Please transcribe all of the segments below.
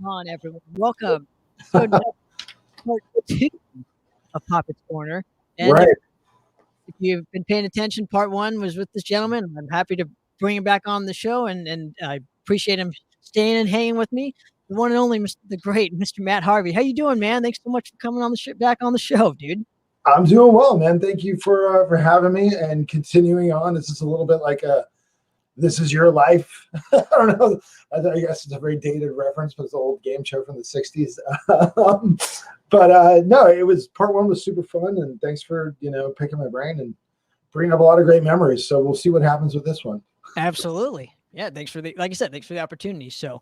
on, everyone? Welcome to another part two of Poppet's Corner. And Right. if you've been paying attention, part one was with this gentleman. I'm happy to bring him back on the show, and I appreciate him staying and hanging with me. The one and only, the great Mr. Matt Harvey. How you doing, man? Thanks so much for coming on the back on the show, dude. I'm doing well, man. Thank you for having me and continuing on. This is a little bit like a "This Is Your Life." I don't know. I guess it's a very dated reference, but it's an old game show from the '60s. No, it was part one was super fun, and thanks for picking my brain and bringing up a lot of great memories. So we'll see what happens with this one. Absolutely. Yeah, thanks for like I said, thanks for the opportunity. So,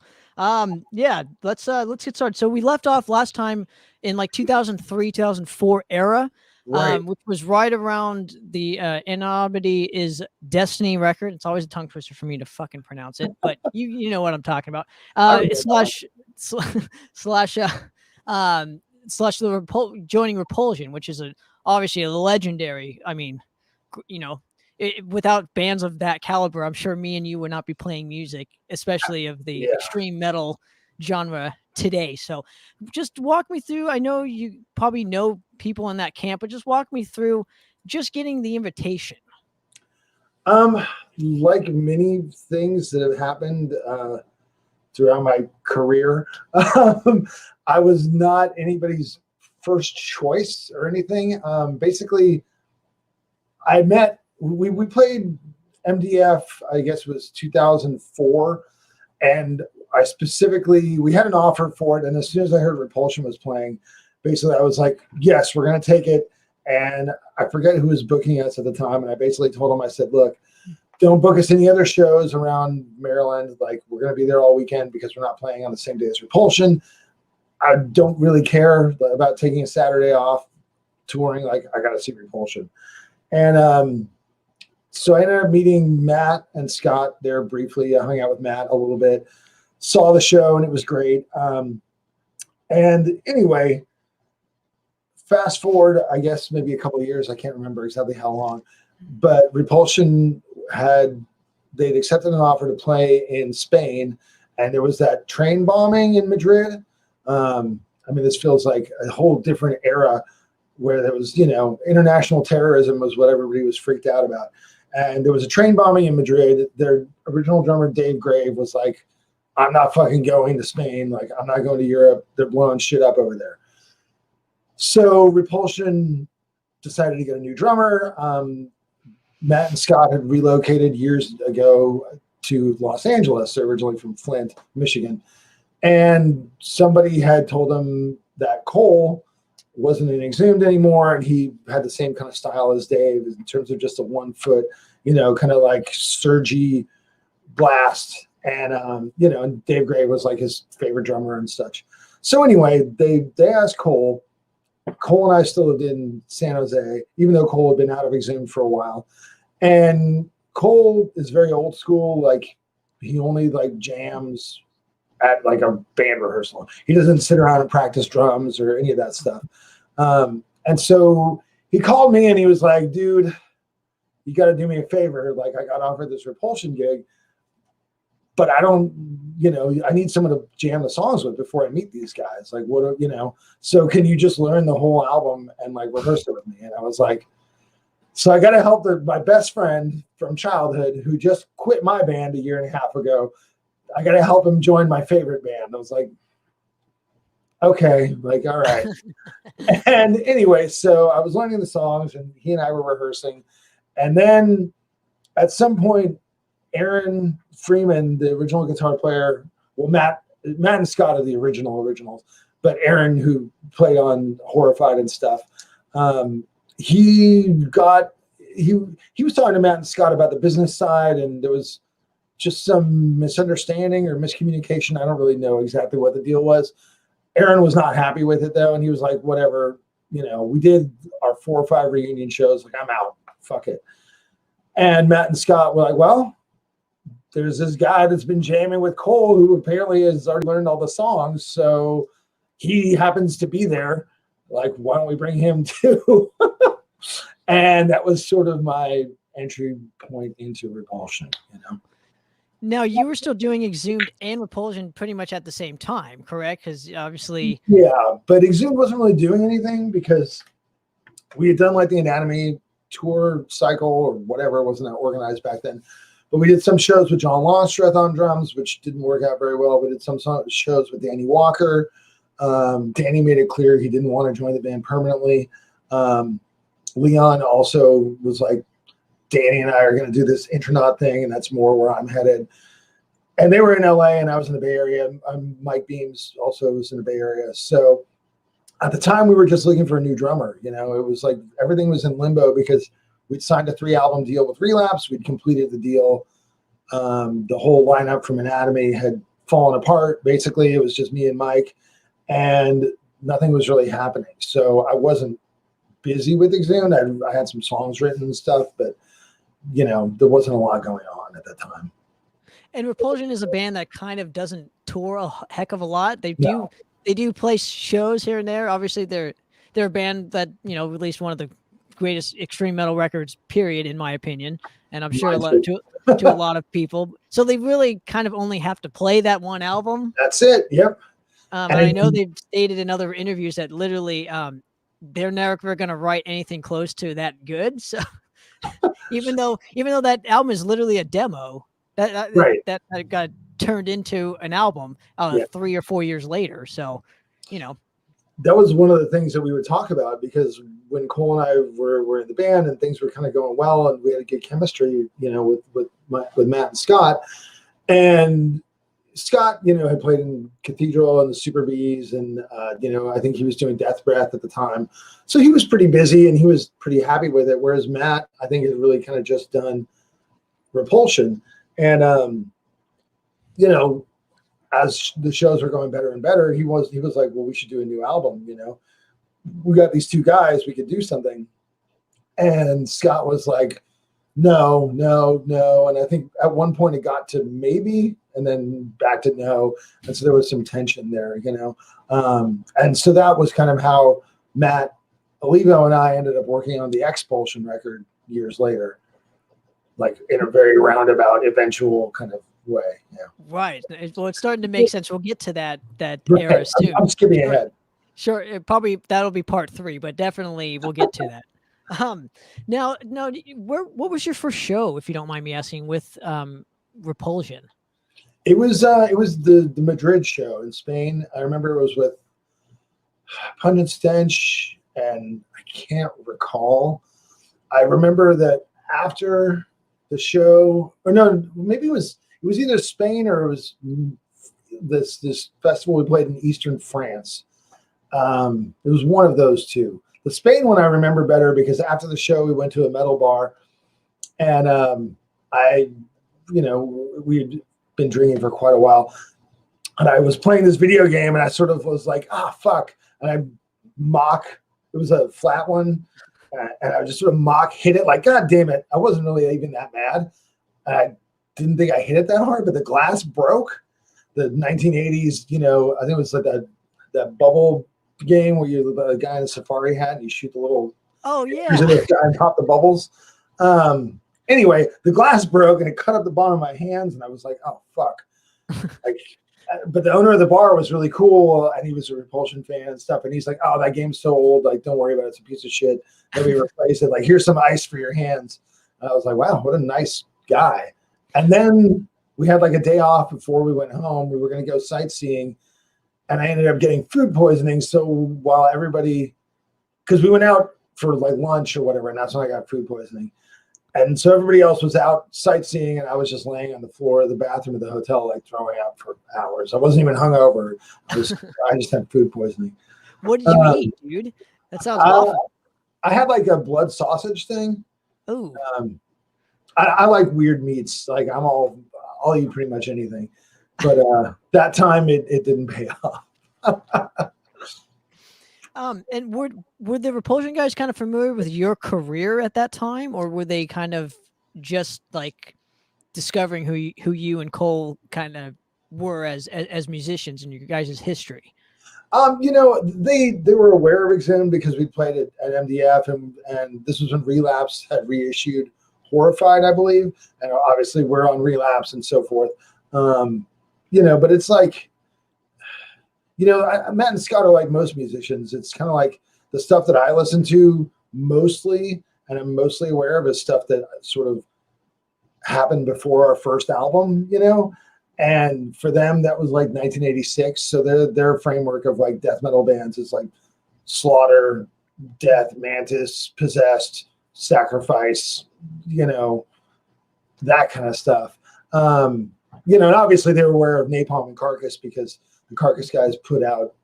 yeah, let's get started. So we left off last time in like 2003, 2004 era, Right. which was right around the Inabity is Destiny record. It's always a tongue twister for me to fucking pronounce it, but you know what I'm talking about. Slash slash slash the joining Repulsion, which is obviously a legendary. I mean, without bands of that caliber, I'm sure me and you would not be playing music, especially of the extreme metal genre today. So just walk me through. I know you probably know people in that camp, but just walk me through just getting the invitation. Like many things that have happened throughout my career, I was not anybody's first choice or anything. Basically, we played MDF, I guess it was 2004, and we had an offer for it, and as soon as I heard Repulsion was playing, basically I was like, yes, we're going to take it. And I forget who was booking us at the time, and I basically told him, I said, look, don't book us any other shows around Maryland. Like, we're going to be there all weekend because we're not playing on the same day as Repulsion. I don't really care about taking a Saturday off touring. Like, I got to see Repulsion. And so I ended up meeting Matt and Scott there briefly. I hung out with Matt a little bit, saw the show, and it was great. And anyway, fast forward, I guess maybe a couple of years. I can't remember exactly how long, but Repulsion they'd accepted an offer to play in Spain, and there was that train bombing in Madrid. I mean, this feels like a whole different era where there was, international terrorism was what everybody was freaked out about. And there was a train bombing in Madrid. Their original drummer, Dave Grave, was like, I'm not fucking going to Spain. Like, I'm not going to Europe. They're blowing shit up over there. So Repulsion decided to get a new drummer. Matt and Scott had relocated years ago to Los Angeles. They're originally from Flint, Michigan. And somebody had told them that Cole wasn't in Exhumed anymore, and he had the same kind of style as Dave in terms of just a 1 foot, kind of like surgy blast. And and Dave Gray was like his favorite drummer and such. So anyway, they asked Cole. Cole and I still lived in San Jose, even though Cole had been out of Exhumed for a while. And Cole is very old school. Like, he only like jams at like a band rehearsal. He doesn't sit around and practice drums or any of that stuff. And so he called me and he was like, dude, you got to do me a favor. Like, I got offered this Repulsion gig, but I don't, I need someone to jam the songs with before I meet these guys. Like, so can you just learn the whole album and like rehearse it with me? And I was like, so I got to help my best friend from childhood who just quit my band a year and a half ago. I got to help him join my favorite band. I was like, okay, like, all right. And anyway, so I was learning the songs and he and I were rehearsing. And then at some point, Aaron Freeman, the original guitar player, well, Matt and Scott are the originals, but Aaron, who played on Horrified and stuff, he was talking to Matt and Scott about the business side, and there was just some misunderstanding or miscommunication. I don't really know exactly what the deal was. Aaron was not happy with it though, and he was like, whatever, we did our 4 or 5 reunion shows, like, I'm out, fuck it. And Matt and Scott were like, well, there's this guy that's been jamming with Cole who apparently has already learned all the songs, so he happens to be there. Like, why don't we bring him too? And that was sort of my entry point into Repulsion, Now you were still doing Exhumed and Repulsion pretty much at the same time, correct? Because obviously, Yeah, but Exhumed wasn't really doing anything because we had done like the Anatomy tour cycle or whatever. It wasn't that organized back then. But we did some shows with John Longstreth on drums, which didn't work out very well. We did some shows with Danny Walker. Danny made it clear he didn't want to join the band permanently. Leon also was like, Danny and I are going to do this Intronaut thing, and that's more where I'm headed. And they were in LA, and I was in the Bay Area. Mike Beams also was in the Bay Area. So at the time, we were just looking for a new drummer. You know, it was like everything was in limbo because we'd signed a 3-album deal with Relapse. We'd completed the deal. The whole lineup from Anatomy had fallen apart. Basically, it was just me and Mike, and nothing was really happening. So I wasn't busy with Exhumed. I had some songs written and stuff, but you know, there wasn't a lot going on at that time. and Repulsion is a band that kind of doesn't tour a heck of a lot. They do play shows here and there. Obviously, they're a band that, you know, released one of the greatest extreme metal records, period, in my opinion, and I'm sure to a lot of people. So they really kind of only have to play that one album. That's it. Yep. And I know they've stated in other interviews that literally they're never going to write anything close to that good. So even though that album is literally a demo, that got turned into an album 3 or 4 years later. So, you know, that was one of the things that we would talk about, because when Cole and I were in the band and things were kind of going well and we had a good chemistry, you know, with Matt and Scott. And Scott, you know, had played in Cathedral and the Super Bees, and you know, I think he was doing Death Breath at the time, so he was pretty busy and he was pretty happy with it. Whereas Matt, I think, had really kind of just done Repulsion, and you know, as the shows were going better and better, he was like, well, we should do a new album. You know, we got these two guys, we could do something. And Scott was like, no. And I think at one point it got to maybe, and then back to no. And so there was some tension there, you know. And so that was kind of how Matt Olivo and I ended up working on the Expulsion record years later, like in a very roundabout, eventual kind of way. Yeah. Right. Well, it's starting to make sense. We'll get to that era soon. I'm skipping ahead. Sure. Probably that'll be part 3, but definitely we'll get to that. Now, what was your first show, if you don't mind me asking, with Repulsion? It was the Madrid show in Spain. I remember it was with Pungent Stench, and I can't recall. I remember that after the show, or no, maybe it was either Spain or it was this festival we played in Eastern France. It was one of those two. The Spain one I remember better because after the show we went to a metal bar, and we'd been drinking for quite a while, and I was playing this video game, and I sort of was like, fuck, and it was a flat one, and I just sort of hit it like, God damn it. I wasn't really even that mad. I didn't think I hit it that hard, but the glass broke. The 1980s, you know, I think it was like that bubble game where you're the guy in the safari hat and you shoot the little guy and pop the bubbles. Anyway, the glass broke and it cut up the bottom of my hands, and I was like, oh fuck. But the owner of the bar was really cool, and he was a Repulsion fan and stuff, and he's like, oh, that game's so old, like, don't worry about it, it's a piece of shit. Let me replace it. Like, here's some ice for your hands. And I was like, wow, what a nice guy. And then we had like a day off before we went home. We were going to go sightseeing, and I ended up getting food poisoning. So while everybody, because we went out for like lunch or whatever, and that's when I got food poisoning. And so everybody else was out sightseeing, and I was just laying on the floor of the bathroom of the hotel, like throwing up for hours. I wasn't even hungover. I just had food poisoning. What did you eat, dude? That sounds awful. I had like a blood sausage thing. Oh. I like weird meats. Like I'll eat pretty much anything. But that time it didn't pay off. And were the Repulsion guys kind of familiar with your career at that time, or were they kind of just like discovering who you and Cole kind of were as musicians in your guys' history? You know, they were aware of Exhumed because we played at MDF, and this was when Relapse had reissued Horrified, I believe, and obviously we're on Relapse and so forth. But it's like, Matt and Scott are like most musicians. It's kind of like the stuff that I listen to mostly, and I'm mostly aware of, is stuff that sort of happened before our first album, and for them that was like 1986. So their framework of like death metal bands is like Slaughter, Death, Mantis, Possessed, Sacrifice, that kind of stuff. And obviously they were aware of Napalm and Carcass because the Carcass guys put out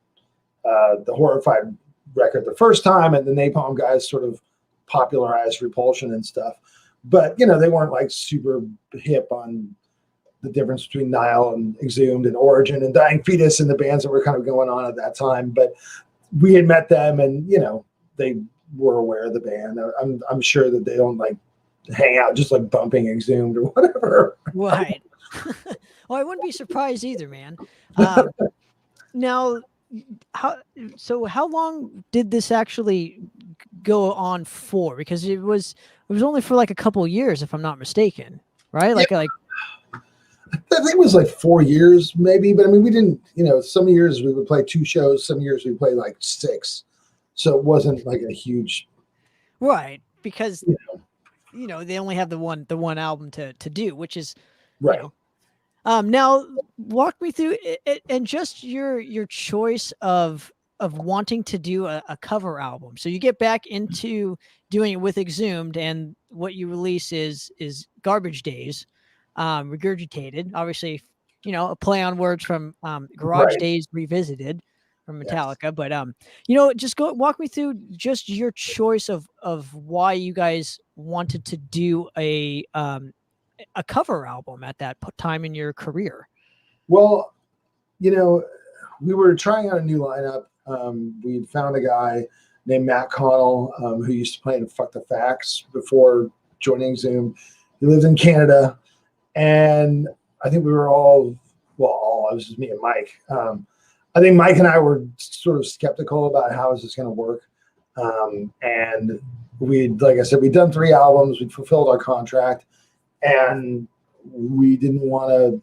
the Horrified record the first time, and the Napalm guys sort of popularized Repulsion and stuff. But, they weren't like super hip on the difference between Nile and Exhumed and Origin and Dying Fetus and the bands that were kind of going on at that time. But we had met them, and, they were aware of the band. I'm sure that they don't like hang out just like bumping Exhumed or whatever. Right. Well, I wouldn't be surprised either, man. Now, how long did this actually go on for? Because it was only for like a couple of years, if I'm not mistaken, right? Yeah. I think it was like 4 years maybe, but I mean, we didn't, some years we would play 2 shows, some years we play like 6. So it wasn't like a huge. Right. Because, they only have the one album to do, which is, right. Now walk me through it, and just your choice of wanting to do a cover album. So you get back into doing it with Exhumed, and what you release is Garbage Days, Regurgitated, obviously, a play on words from Garage Days Revisited from Metallica. Yes. But just walk me through just your choice of why you guys wanted to do a cover album at that time in your career. Well, we were trying out a new lineup. We found a guy named Matt Connell, who used to play in Fuck the Facts before joining Exhumed. He lived in Canada, and I think we were it was just me and Mike. I think Mike and I were sort of skeptical about how is this going to work. And like I said, we'd done 3 albums, we'd fulfilled our contract, and we didn't want to,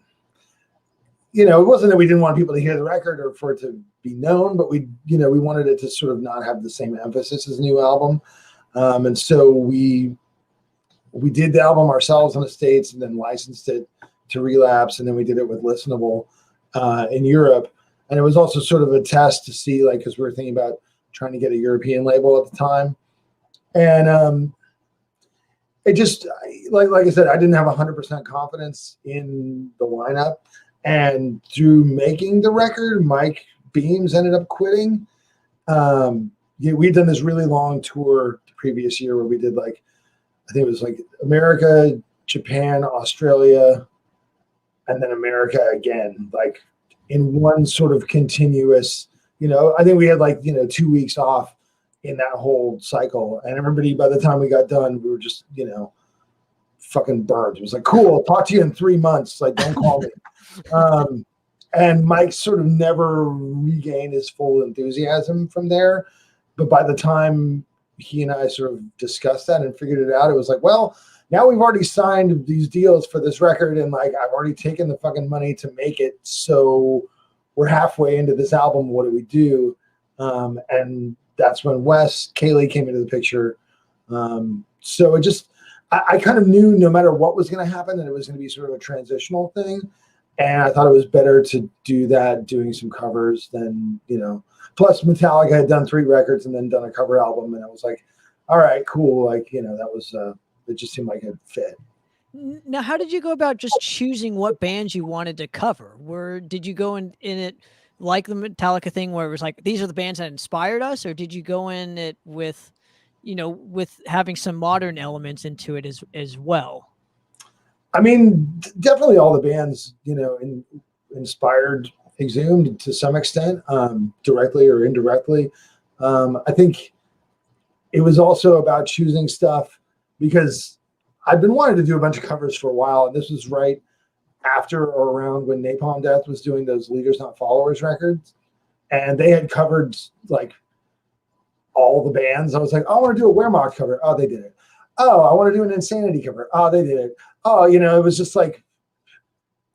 it wasn't that we didn't want people to hear the record or for it to be known, but we wanted it to sort of not have the same emphasis as a new album. And so we did the album ourselves in the States and then licensed it to Relapse. And then we did it with Listenable in Europe. And it was also sort of a test to see, like, because we were thinking about trying to get a European label at the time. And it just, like I said, I didn't have 100% confidence in the lineup. And through making the record, Mike Beams ended up quitting. We'd done this really long tour the previous year where we did I think it was America, Japan, Australia, and then America again, in one sort of continuous, I think we had 2 weeks off in that whole cycle. And everybody, by the time we got done, we were just, fucking burned. It was like, cool, I'll talk to you in 3 months. Don't call me. And Mike sort of never regained his full enthusiasm from there. But by the time he and I sort of discussed that and figured it out, it was like, well, now we've already signed these deals for this record, and I've already taken the fucking money to make it. So we're halfway into this album. What do we do? And that's when Wes Cayley came into the picture. So it just, I kind of knew no matter what was going to happen, that it was going to be sort of a transitional thing. And I thought it was better to do that doing some covers than, plus Metallica had done 3 records and then done a cover album. And I was like, all right, cool. That was, it just seemed like it fit. Now, how did you go about just choosing what bands you wanted to cover? Did you go in it like the Metallica thing where it was like, these are the bands that inspired us? Or did you go in it with having some modern elements into it as well? I mean, definitely all the bands, inspired Exhumed to some extent, directly or indirectly. I think it was also about choosing stuff because I've been wanting to do a bunch of covers for a while, and this was right after or around when Napalm Death was doing those Leaders Not Followers records, and they had covered all the bands. I was like, oh, I want to do a Wehrmacht cover. Oh, they did it. oh, I want to do an Insanity cover. Oh, they did it. Oh, it was just like,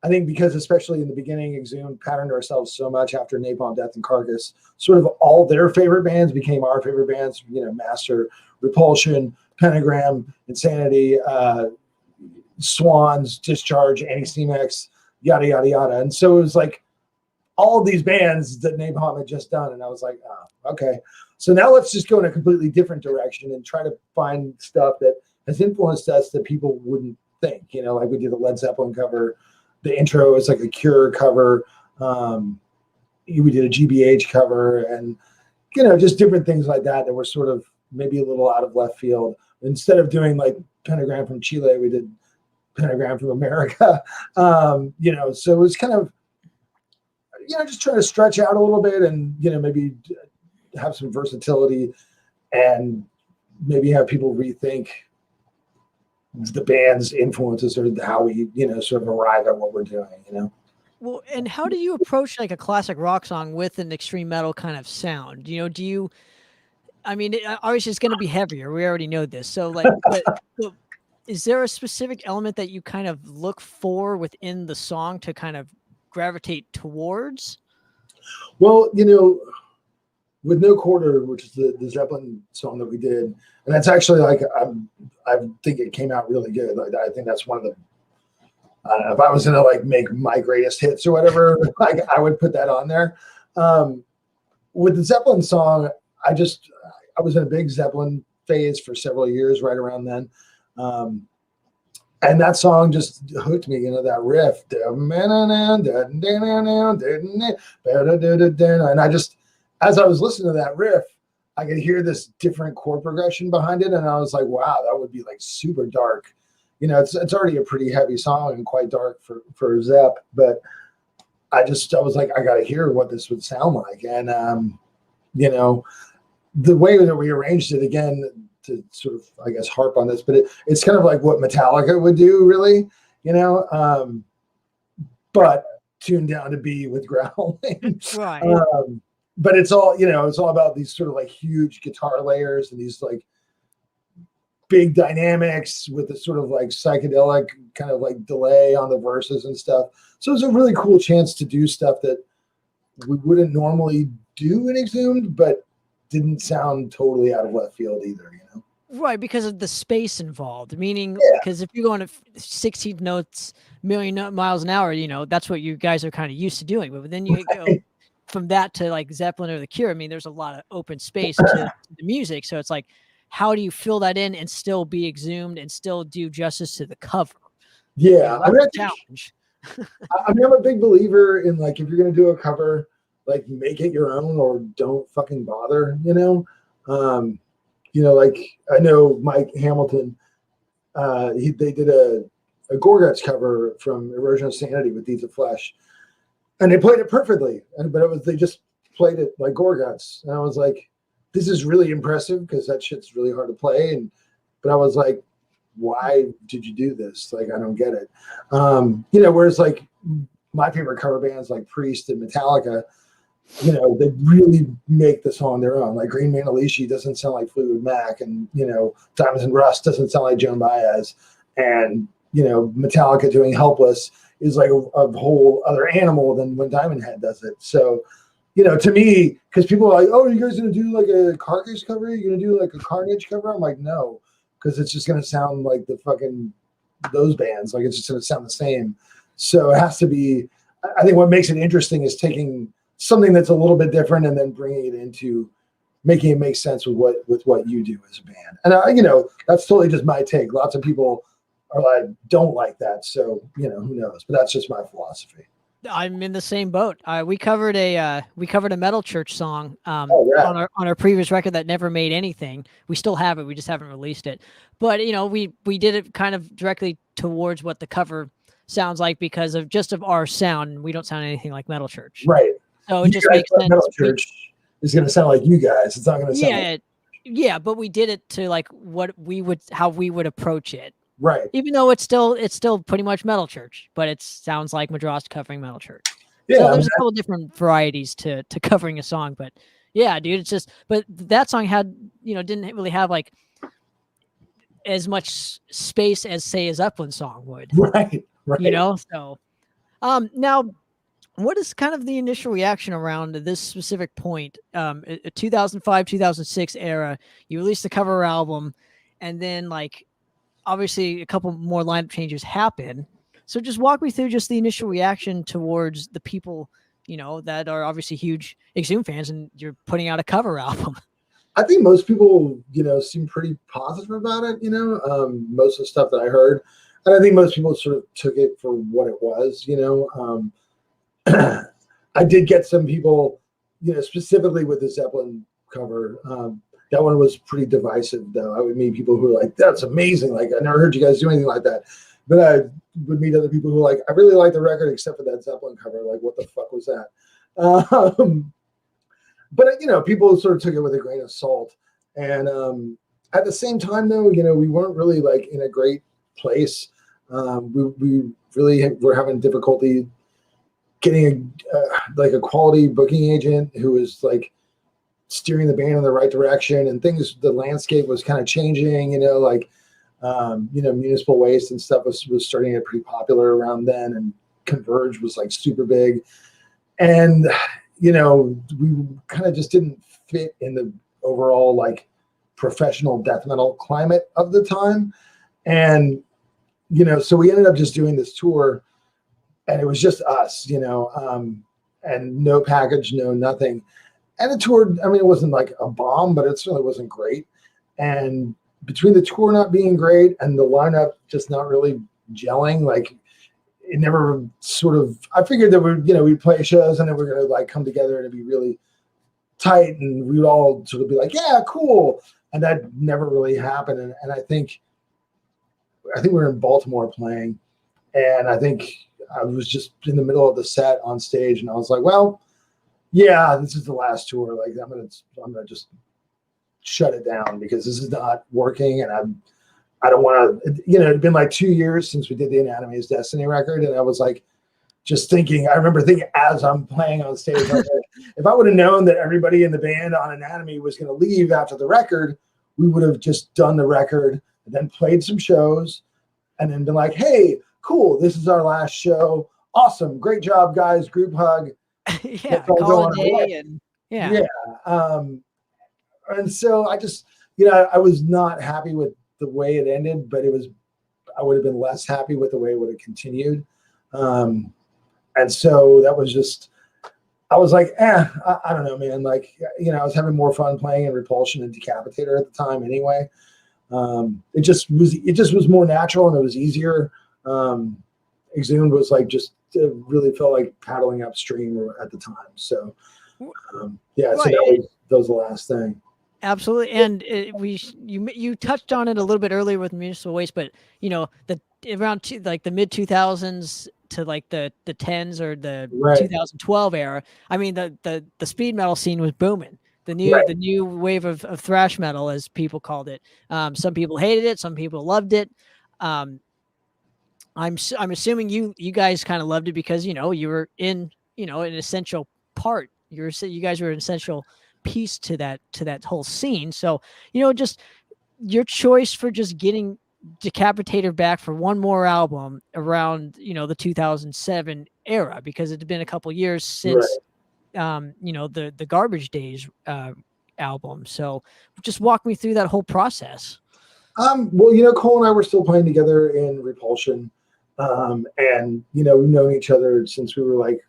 I think because especially in the beginning, Exhumed patterned ourselves so much after Napalm Death and Carcass, sort of all their favorite bands became our favorite bands, Master, Repulsion, Pentagram, Insanity, Swans, Discharge, Anti-Steam-X, yada, yada, yada. And so it was like all of these bands that Napalm had just done. And I was like, oh, okay. So now let's just go in a completely different direction and try to find stuff that has influenced us that people wouldn't think, like we did the Led Zeppelin cover. The intro is like a Cure cover. We did a GBH cover and, just different things like that were sort of maybe a little out of left field. Instead of doing like Pentagram from Chile, we did Pentagram from America. So it was kind of, just trying to stretch out a little bit and, maybe have some versatility and maybe have people rethink the band's influences or how we, sort of arrive at what we're doing, Well, and how do you approach like a classic rock song with an extreme metal kind of sound? Do you, I mean, obviously it's going to be heavier. We already know this. So like, but is there a specific element that you kind of look for within the song to kind of gravitate towards? Well, with No Quarter, which is the Zeppelin song that we did, and that's actually like I think it came out really good. Like I think that's one of the. I don't know if I was gonna like make my greatest hits or whatever, like I would put that on there. With the Zeppelin song, I was in a big Zeppelin phase for several years, right around then, and that song just hooked me. That riff, and I just. As I was listening to that riff, I could hear this different chord progression behind it. And I was like, wow, that would be like super dark. It's already a pretty heavy song and quite dark for Zepp, but I was like, I got to hear what this would sound like. And, the way that we arranged it, again, to sort of, I guess, harp on this, but it's kind of like what Metallica would do, really, but tuned down to B with growling. Right. But it's all, it's all about these sort of like huge guitar layers and these like big dynamics with the sort of like psychedelic kind of like delay on the verses and stuff. So it's a really cool chance to do stuff that we wouldn't normally do in Exhumed, but didn't sound totally out of left field either, Right, because of the space involved. Meaning, because if you're going to 16 notes, million miles an hour, that's what you guys are kind of used to doing. But then you go from that to like Zeppelin or The Cure. I mean, there's a lot of open space to the music. So it's like, how do you fill that in and still be Exhumed and still do justice to the cover? Yeah. I mean, challenge. I'm a big believer in like, if you're going to do a cover, like make it your own or don't fucking bother, like I know Mike Hamilton, they did a Gorguts cover from Erosion of Sanity with Deeds of Flesh. And they played it perfectly, but they just played it like Gorguts, and I was like, "This is really impressive because that shit's really hard to play." But I was like, "Why did you do this? Like, I don't get it." Whereas like my favorite cover bands like Priest and Metallica, they really make the song their own. Like Green Manalishi doesn't sound like Fleetwood Mac, and Diamonds and Rust doesn't sound like Joan Baez, and Metallica doing Helpless is like a whole other animal than when Diamond Head does it. So, to me, because people are like, oh, you guys going to do like a Carcass cover? You're going to do like a Carnage cover? I'm like, no, because it's just going to sound like the fucking those bands. Like it's just going to sound the same. So it has to be, I think what makes it interesting is taking something that's a little bit different and then bringing it into making it make sense with what you do as a band. And that's totally just my take. Lots of people are like, don't like that. So, who knows, but that's just my philosophy. I'm in the same boat. We covered a Metal Church song on our previous record that never made anything. We still have it. We just haven't released it. But we did it kind of directly towards what the cover sounds like because of our sound. We don't sound anything like Metal Church. Right. So it just makes sense. Metal Church is going to sound like you guys. It's not going to sound. Yeah, but we did it to like how we would approach it. Right. Even though it's still pretty much Metal Church, but it sounds like Madras covering Metal Church. Yeah. So there's a couple different varieties to covering a song, but yeah, dude, it's just, but that song had, didn't really have like, as much space as say a Zeppelin song would. Right. You know, so now what is kind of the initial reaction around this specific point? 2005, 2006 era, you released the cover album, and then like obviously a couple more lineup changes happen. So just walk me through just the initial reaction towards the people, you know, that are obviously huge Exhumed fans, and you're putting out a cover album. I think most people, you know, seem pretty positive about it, you know, most of the stuff that I heard. And I think most people sort of took it for what it was, you know. I did get some people, you know, specifically with the Zeppelin cover. That one was pretty divisive, though. I would meet people who were like, that's amazing. Like, I never heard you guys do anything like that. But I would meet other people who were like, I really like the record except for that Zeppelin cover. Like, what the fuck was that? But, you know, people sort of took it with a grain of salt. And at the same time, though, you know, we weren't really like in a great place. We really were having difficulty getting like a quality booking agent who was like steering the band in the right direction, and things, the landscape was kind of changing, you know, like, you know, municipal waste and stuff was starting to get pretty popular around then, and Converge was like super big. And, you know, we kind of just didn't fit in the overall like professional death metal climate of the time. And, you know, so we ended up just doing this tour, and it was just us, you know, and no package, no nothing. And the tour, I mean, it wasn't like a bomb, but it certainly wasn't great. And between the tour not being great and the lineup just not really gelling, like it never sort of, I figured that we'd play shows and then we're going to like come together and it'd be really tight and we'd all sort of be like, yeah, cool. And that never really happened. And I think we were in Baltimore playing, and I think I was just in the middle of the set on stage, and I was like, well, yeah, this is the last tour. Like I'm gonna just shut it down because this is not working, and I don't want to. You know, it'd been like 2 years since we did the Anatomy is Destiny record, and I was like, just thinking. I remember thinking as I'm playing on stage, I was like, if I would have known that everybody in the band on Anatomy was going to leave after the record, we would have just done the record and then played some shows, and then been like, hey, cool, this is our last show. Awesome, great job, guys. Group hug. Yeah, call it a day, and yeah. And so I just, you know, I was not happy with the way it ended, but I would have been less happy with the way it would have continued. And so that was just, I was like, I don't know, man. Like, you know, I was having more fun playing in Repulsion and Decapitator at the time anyway. It just was more natural and it was easier. Exhumed was like just it really felt like paddling upstream at the time. So yeah, right. So that was the last thing. Absolutely, and you touched on it a little bit earlier with municipal waste, but you know around like the mid 2000s to like the 10s or the 2012 era. I mean the speed metal scene was booming. The new wave of thrash metal, as people called it. Some people hated it, some people loved it. I'm assuming you guys kind of loved it because you know you were in an essential part. You guys were an essential piece to that whole scene. So you know, just your choice for just getting Dekapitator back for one more album around the 2007 era, because it had been a couple years since the Garbage Days album. So just walk me through that whole process. Well, Cole and I were still playing together in Repulsion. And, we've known each other since we were like,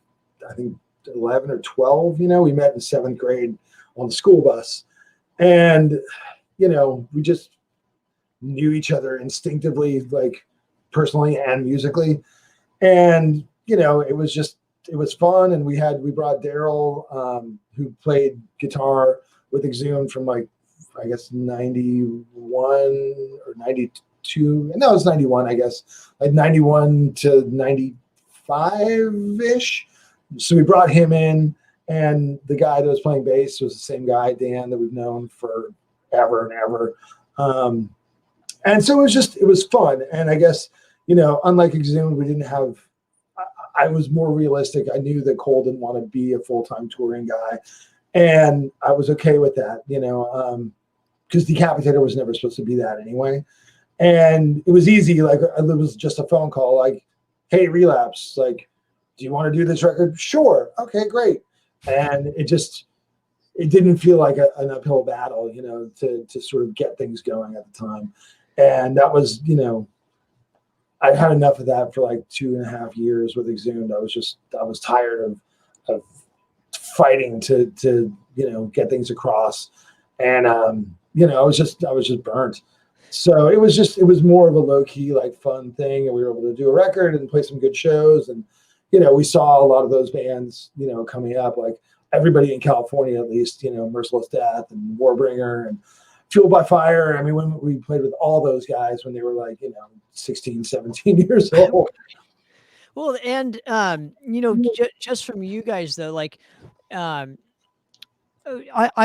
I think 11 or 12, we met in 7th grade on the school bus. And, we just knew each other instinctively, like personally and musically. And, it was fun. And we brought Daryl, who played guitar with Exhumed from like, I guess 91 or 92. No, it's 91, I guess, like 91 to 95-ish. So we brought him in, and the guy that was playing bass was the same guy, Dan, that we've known for ever and ever. And so it was fun. And I guess, unlike Exhumed, I was more realistic. I knew that Cole didn't want to be a full-time touring guy. And I was okay with that, because Decapitator was never supposed to be that anyway. And it was easy. Like it was just a phone call. Like, hey, Relapse. Like, do you want to do this record? Sure. Okay, great. And it didn't feel like an uphill battle, to sort of get things going at the time. And that was, I had enough of that for like 2.5 years with Exhumed. I was tired of fighting to get things across. And, I was just burnt. So it was more of a low key, like fun thing. And we were able to do a record and play some good shows. And, we saw a lot of those bands, coming up, like everybody in California, at least, Merciless Death and Warbringer and Fueled by Fire. I mean, when we played with all those guys when they were like, 16, 17 years old. Well, and, just from you guys though, like, I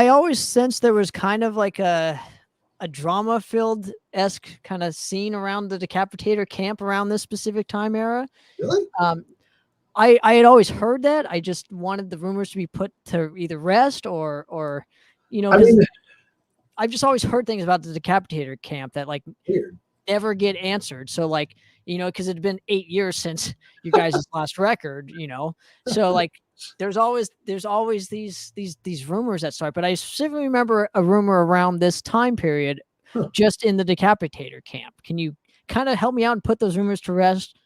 always sensed there was kind of like a drama-filled-esque kind of scene around the Dekapitator camp around this specific time era. Really? I had always heard that. I just wanted the rumors to be put to either rest or I've just always heard things about the Dekapitator camp that like weird. Never get answered. So like, because it had been 8 years since you guys' last record, so like there's always these rumors that start. But I specifically remember a rumor around this time period, just in the Dekapitator camp. Can you kind of help me out and put those rumors to rest?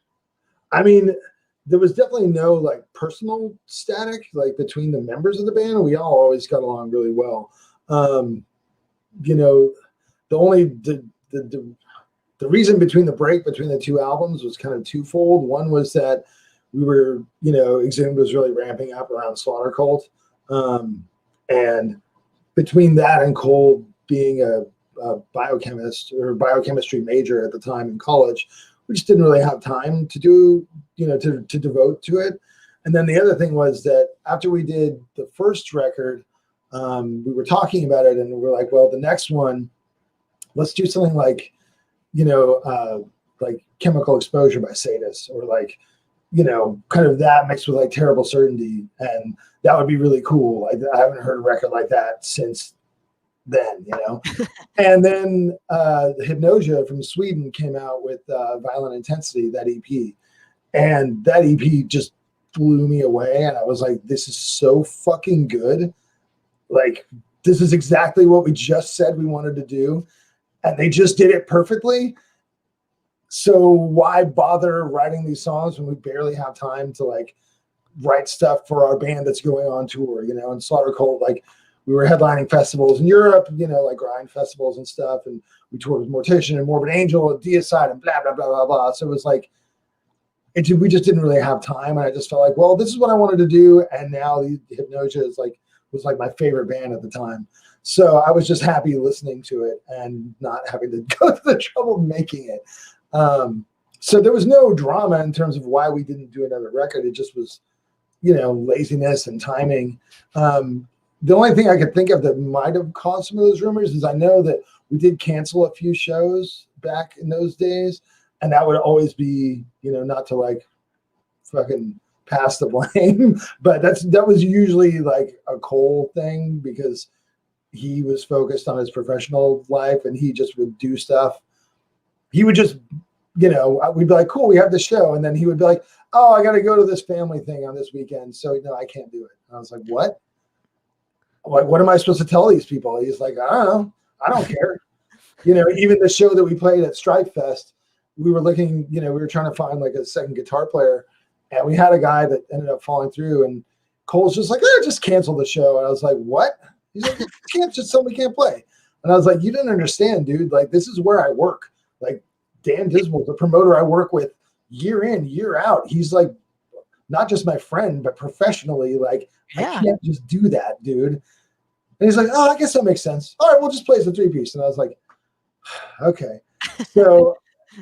I mean, there was definitely no like personal static like between the members of the band. We all always got along really well. The reason between the break between the two albums was kind of twofold. One was that we were, Exhumed was really ramping up around Slaughter Cult. And between that and Cole being a biochemist or biochemistry major at the time in college, we just didn't really have time to do, to devote to it. And then the other thing was that after we did the first record, we were talking about it and we're like, well, the next one, let's do something like, like Chemical Exposure by Sadus, or like, kind of that mixed with like Terrible Certainty. And that would be really cool. I haven't heard a record like that since then, And then Hypnosia from Sweden came out with Violent Intensity, that EP. And that EP just blew me away. And I was like, this is so fucking good. Like, this is exactly what we just said we wanted to do. And they just did it perfectly. So why bother writing these songs when we barely have time to like write stuff for our band that's going on tour, and Slaughter Cult, like we were headlining festivals in Europe, like grind festivals and stuff. And we toured with Mortician and Morbid Angel and Deicide and blah, blah, blah, blah, blah. So it was like, we just didn't really have time. And I just felt like, well, this is what I wanted to do. And now the Hypnosia was like my favorite band at the time. So I was just happy listening to it and not having to go through the trouble of making it. So there was no drama in terms of why we didn't do another record. It just was, laziness and timing. The only thing I could think of that might have caused some of those rumors is I know that we did cancel a few shows back in those days. And that would always be, not to like fucking pass the blame, but that was usually like a Cole thing because he was focused on his professional life and he just would do stuff. He would just, we'd be like, cool, we have the show. And then he would be like, oh, I got to go to this family thing on this weekend. So no, I can't do it. And I was like, what? Like, what am I supposed to tell these people? He's like, I don't know. I don't care. Even the show that we played at Stripe Fest, we were looking, we were trying to find like a second guitar player. And we had a guy that ended up falling through, and Cole's just like, just cancel the show. And I was like, what? He's like, you can't just tell me can't play. And I was like, you didn't understand, dude. Like, this is where I work. Like, Dan Dismal, the promoter I work with year in, year out. He's like, not just my friend, but professionally, like, I can't just do that, dude. And he's like, oh, I guess that makes sense. All right, we'll just play as a 3-piece. And I was like, okay. So,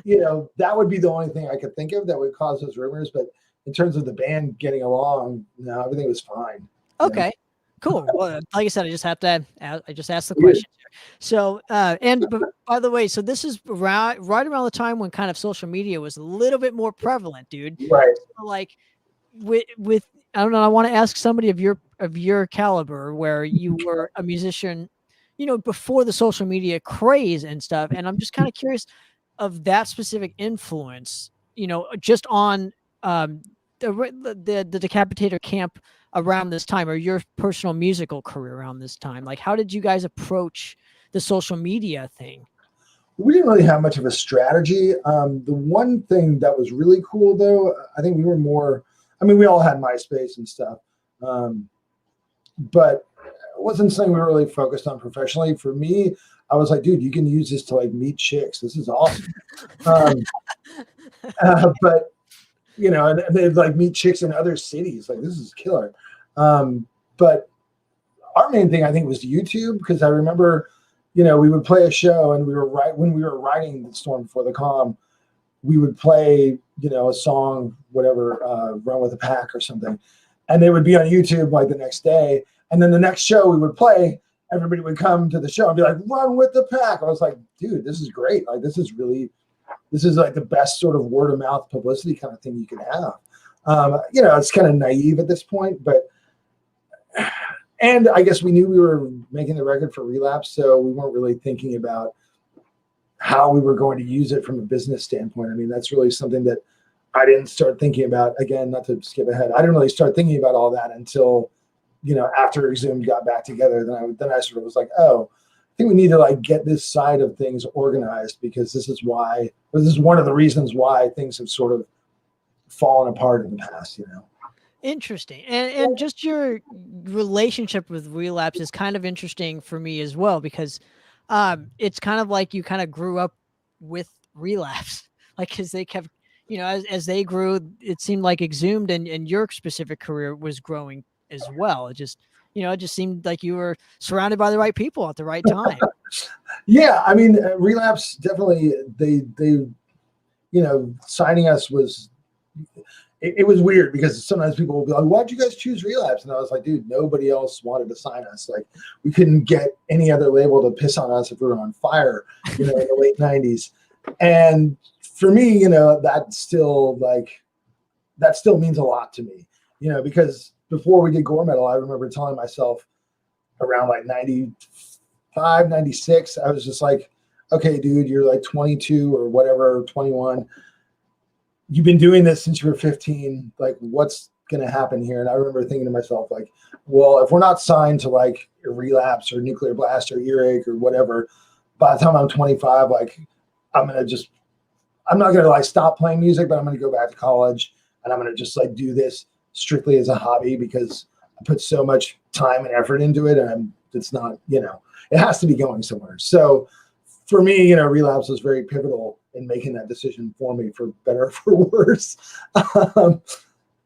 that would be the only thing I could think of that would cause those rumors. But in terms of the band getting along, no, everything was fine. Okay, cool. Well, like I said, I just asked the question. So, and by the way, so this is right around the time when kind of social media was a little bit more prevalent, dude. Right. So like with I don't know, I want to ask somebody of your caliber where you were a musician, before the social media craze and stuff. And I'm just kind of curious, of that specific influence, just on the Decapitator camp around this time, or your personal musical career around this time? Like, how did you guys approach the social media thing? We didn't really have much of a strategy. The one thing that was really cool, though, I think we were more, I mean, we all had MySpace and stuff, but it wasn't something we were really focused on professionally. For me, I was like, dude, you can use this to like meet chicks. This is awesome. But and they'd like meet chicks in other cities. Like, this is killer. But our main thing, I think, was YouTube, because I remember, we would play a show, and when we were writing The Storm Before the Calm, we would play, a song, whatever, Run with the Pack or something, and they would be on YouTube like the next day. And then the next show we would play, everybody would come to the show and be like, Run with the Pack. I was like, dude, this is great. Like, this is like the best sort of word of mouth publicity kind of thing you can have. It's kind of naive at this point, and I guess we knew we were making the record for Relapse, so we weren't really thinking about how we were going to use it from a business standpoint. I mean, that's really something that I didn't start thinking about. Again, not to skip ahead, I didn't really start thinking about all that until, after Exhumed got back together. Then I sort of was like, oh, I think we need to like get this side of things organized, because this is one of the reasons why things have sort of fallen apart in the past, Interesting. And just your relationship with Relapse is kind of interesting for me as well, because it's kind of like you kind of grew up with Relapse, like, because they kept, as they grew, it seemed like Exhumed and your specific career was growing as well. It just seemed like you were surrounded by the right people at the right time. Yeah, I mean, Relapse definitely, they signing us was, it was weird, because sometimes people will be like, why'd you guys choose Relapse? And I was like, dude, nobody else wanted to sign us. Like, we couldn't get any other label to piss on us if we were on fire, in the late 90s. And for me, that still means a lot to me, because before we did Gore Metal, I remember telling myself around like 95, 96, I was just like, okay, dude, you're like 22 or whatever, 21. You've been doing this since you were 15. Like, what's going to happen here? And I remember thinking to myself, like, well, if we're not signed to like Relapse or Nuclear Blast or Earache or whatever, by the time I'm 25, like, I'm not going to like stop playing music, but I'm going to go back to college, and I'm going to just like do this strictly as a hobby, because I put so much time and effort into it, and it's not, it has to be going somewhere. So for me, Relapse was very pivotal in making that decision for me, for better or for worse.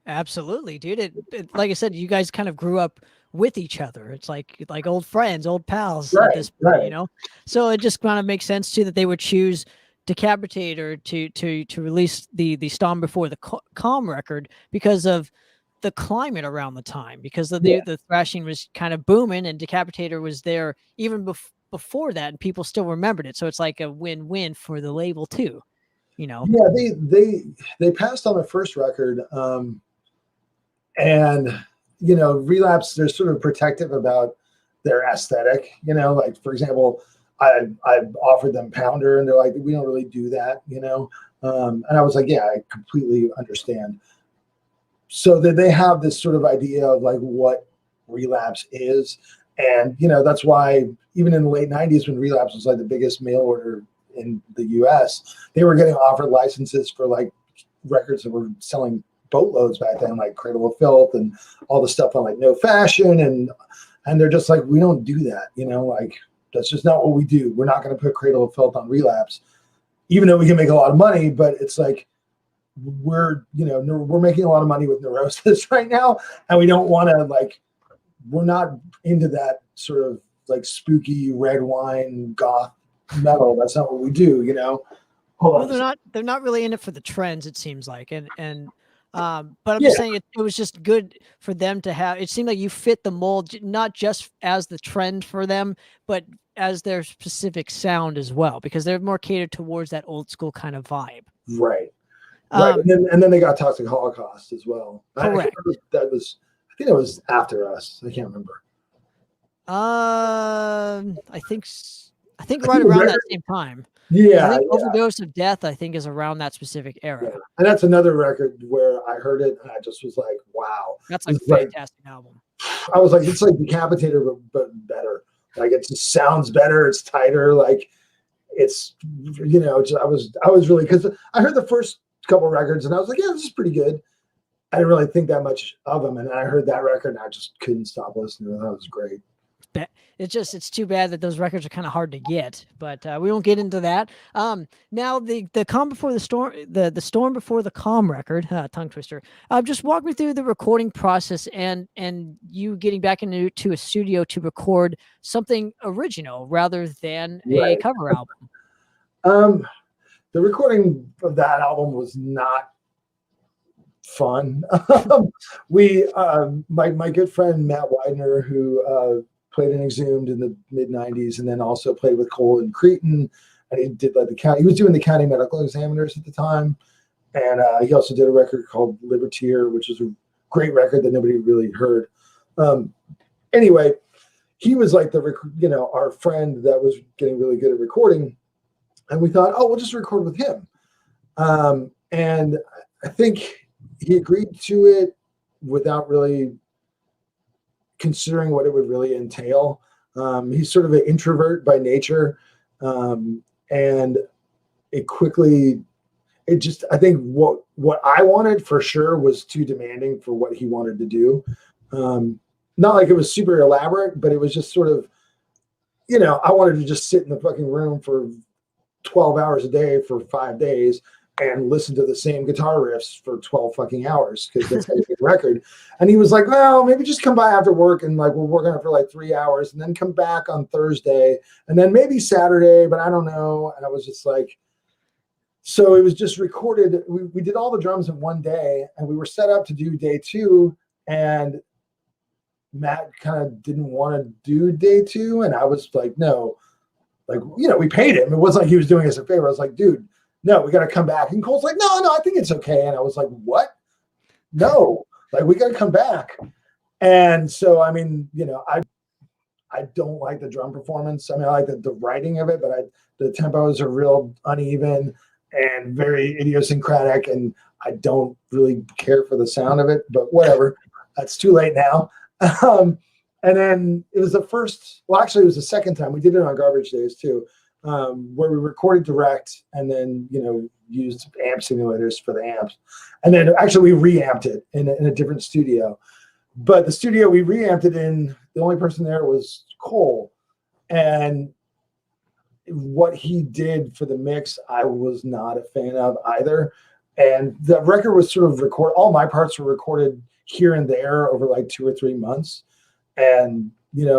Absolutely, dude. It, like I said, you guys kind of grew up with each other. It's like old friends, old pals at this point, right. So it just kind of makes sense too that they would choose Decapitator to release the Storm Before the Calm record, because of the climate around the time, because the thrashing was kind of booming, and Decapitator was there even before that, and people still remembered it. So it's like a win-win for the label too, Yeah, they passed on the first record, and Relapse, they're sort of protective about their aesthetic. Like, for example, I offered them Pounder, and they're like, we don't really do that, and I was like, yeah, I completely understand. So that they have this sort of idea of like what Relapse is. And, that's why even in the late 90s, when Relapse was like the biggest mail order in the US, they were getting offered licenses for like records that were selling boatloads back then, like Cradle of Filth and all the stuff on like No Fashion. And they're just like, we don't do that, like, that's just not what we do. We're not going to put Cradle of Filth on Relapse, even though we can make a lot of money. But it's like, we're making a lot of money with Neurosis right now, and we don't want to, like, we're not into that sort of like spooky red wine goth metal. That's not what we do, Well, they're not really in it for the trends, it seems like, but I'm just saying it was just good for them to have. It seemed like you fit the mold, not just as the trend for them, but as their specific sound as well, because they're more catered towards that old school kind of vibe. Right. And then they got Toxic Holocaust as well. Correct. I think that was after us. I can't remember. I I think right around that same time. Yeah, I think Overdose of Death, I think, is around that specific era. Yeah. And that's another record where I heard it and I just was like, wow. That's a fantastic album. I was like, it's like Decapitator, but better. Like it just sounds better. It's tighter. Like it's, I was really, because I heard the first couple records and I was like, yeah, this is pretty good. I didn't really think that much of them. And then I heard that record and I just couldn't stop listening to it. That was great. It's too bad that those records are kind of hard to get, but we won't get into that. Now the calm before the storm, the storm before the calm record, tongue twister. Just walk me through the recording process and you getting back into a studio to record something original rather than a cover album. The recording of that album was not fun. My good friend Matt Widener, who played in Exhumed in the mid '90s, and then also played with Cole and Cretin, and he did like he was doing the county medical examiners at the time, and he also did a record called Libertier, which is a great record that nobody really heard. Anyway, he was like our friend that was getting really good at recording, and we thought, oh, we'll just record with him, and I think he agreed to it without really considering what it would really entail. He's sort of an introvert by nature. And I think what I wanted for sure was too demanding for what he wanted to do. Not like it was super elaborate, but it was just sort of, I wanted to just sit in the fucking room for 12 hours a day for 5 days and listen to the same guitar riffs for 12 fucking hours, because that's how you make a record. And he was like, well, maybe just come by after work and like we'll work on it for like 3 hours and then come back on Thursday and then maybe Saturday, but I don't know. And I was just like, so it was just recorded. We did all the drums in one day and we were set up to do day 2, and Matt kind of didn't want to do day 2. And I was like, no, like, we paid him. It wasn't like he was doing us a favor. I was like, dude, no, we got to come back. And Cole's like, no, I think it's okay. And I was like, what? No, like we got to come back. And so, I mean, I don't like the drum performance. I mean, I like the writing of it, but the tempos are real uneven and very idiosyncratic. And I don't really care for the sound of it, but whatever. That's too late now. And then it was it was the second time. We did it on Garbage Days too. Where we recorded direct and then, used amp simulators for the amps. And then actually we reamped it in a different studio. But the studio we reamped it in, the only person there was Cole. And what he did for the mix, I was not a fan of either. And the record was sort of all my parts were recorded here and there over like 2 or 3 months. And,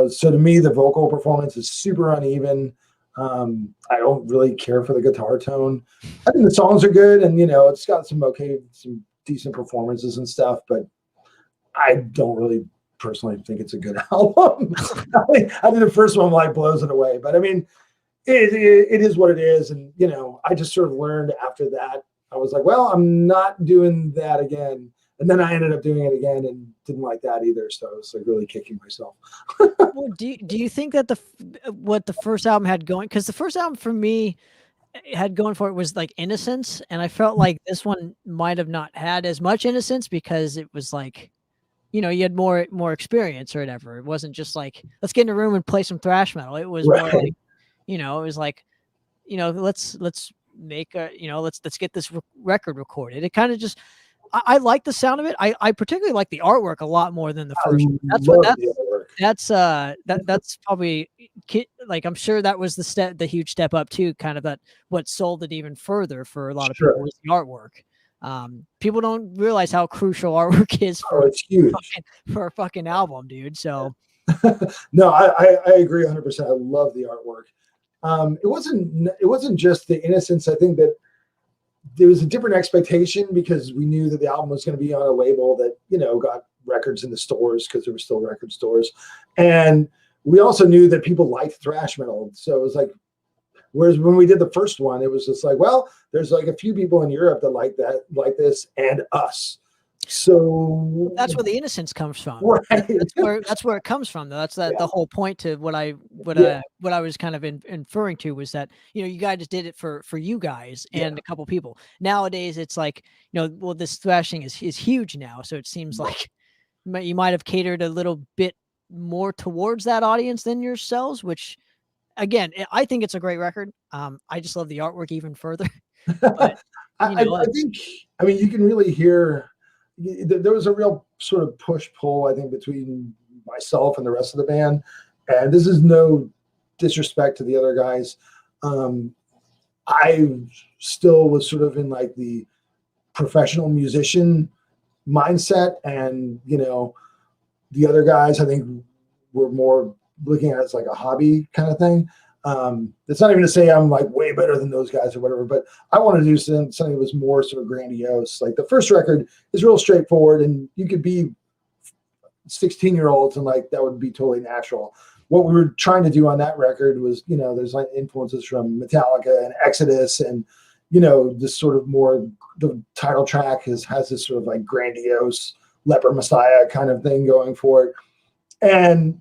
so to me, the vocal performance is super uneven. I don't really care for the guitar tone. I think the songs are good, and it's got some decent performances and stuff, but I don't really personally think it's a good album. I think the first one like blows it away, but I mean, it is what it is, and I just sort of learned after that. I was like, well, I'm not doing that again. And then I ended up doing it again and didn't like that either. So I was like really kicking myself. Well, do you think that what the first album had going, because the first album for me had going for it was like innocence, and I felt like this one might have not had as much innocence because it was like, you had more experience or whatever. It wasn't just like, let's get in a room and play some thrash metal. It was more like, it was like, let's make let's get this record recorded. It kind of just, I like the sound of it. I particularly like the artwork a lot more than the first one. That's probably like, I'm sure that was the huge step up too, kind of what sold it even further for a lot of people was the artwork. People don't realize how crucial artwork is for a fucking album, dude. So no, I agree 100%. I love the artwork. It wasn't just the innocence. I think that there was a different expectation because we knew that the album was going to be on a label that, got records in the stores because there were still record stores. And we also knew that people liked thrash metal. So it was like, whereas when we did the first one, it was just like, well, there's like a few people in Europe that like this and us. So That's where the innocence comes from. right. That's where it comes from, though. That's the whole point to what I was kind of inferring to was that, you guys did it for you guys and a couple people. Nowadays, it's like, well, this thrashing is huge now, so it seems like you might have catered a little bit more towards that audience than yourselves, which, again, I think it's a great record. I just love the artwork even further. But I think, I mean, you can really hear there was a real sort of push-pull, I think, between myself and the rest of the band. And this is no disrespect to the other guys. I still was sort of in like the professional musician mindset, and the other guys, I think, were more looking at it as like a hobby kind of thing. It's not even to say I'm like way better than those guys or whatever, but I want to do something that was more sort of grandiose. Like the first record is real straightforward, and you could be 16-year-olds and like that would be totally natural. What we were trying to do on that record was, there's like influences from Metallica and Exodus, and this sort of more, the title track has this sort of like grandiose Leper Messiah kind of thing going for it. And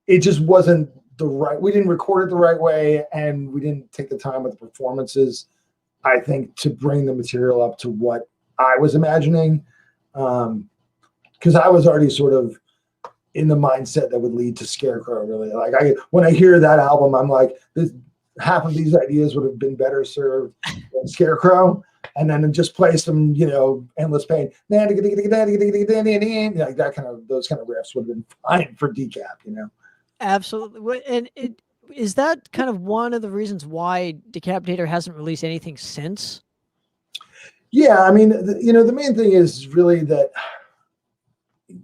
it just wasn't we didn't record it the right way, and we didn't take the time with the performances, I think, to bring the material up to what I was imagining. Because I was already sort of in the mindset that would lead to Scarecrow, really. Like when I hear that album, I'm like, half of these ideas would have been better served than Scarecrow. And then just play some, Endless Pain. Like that kind of, those kind of riffs would have been fine for Decap, Absolutely. And is that kind of one of the reasons why Dekapitator hasn't released anything since? Yeah, I mean, the main thing is really that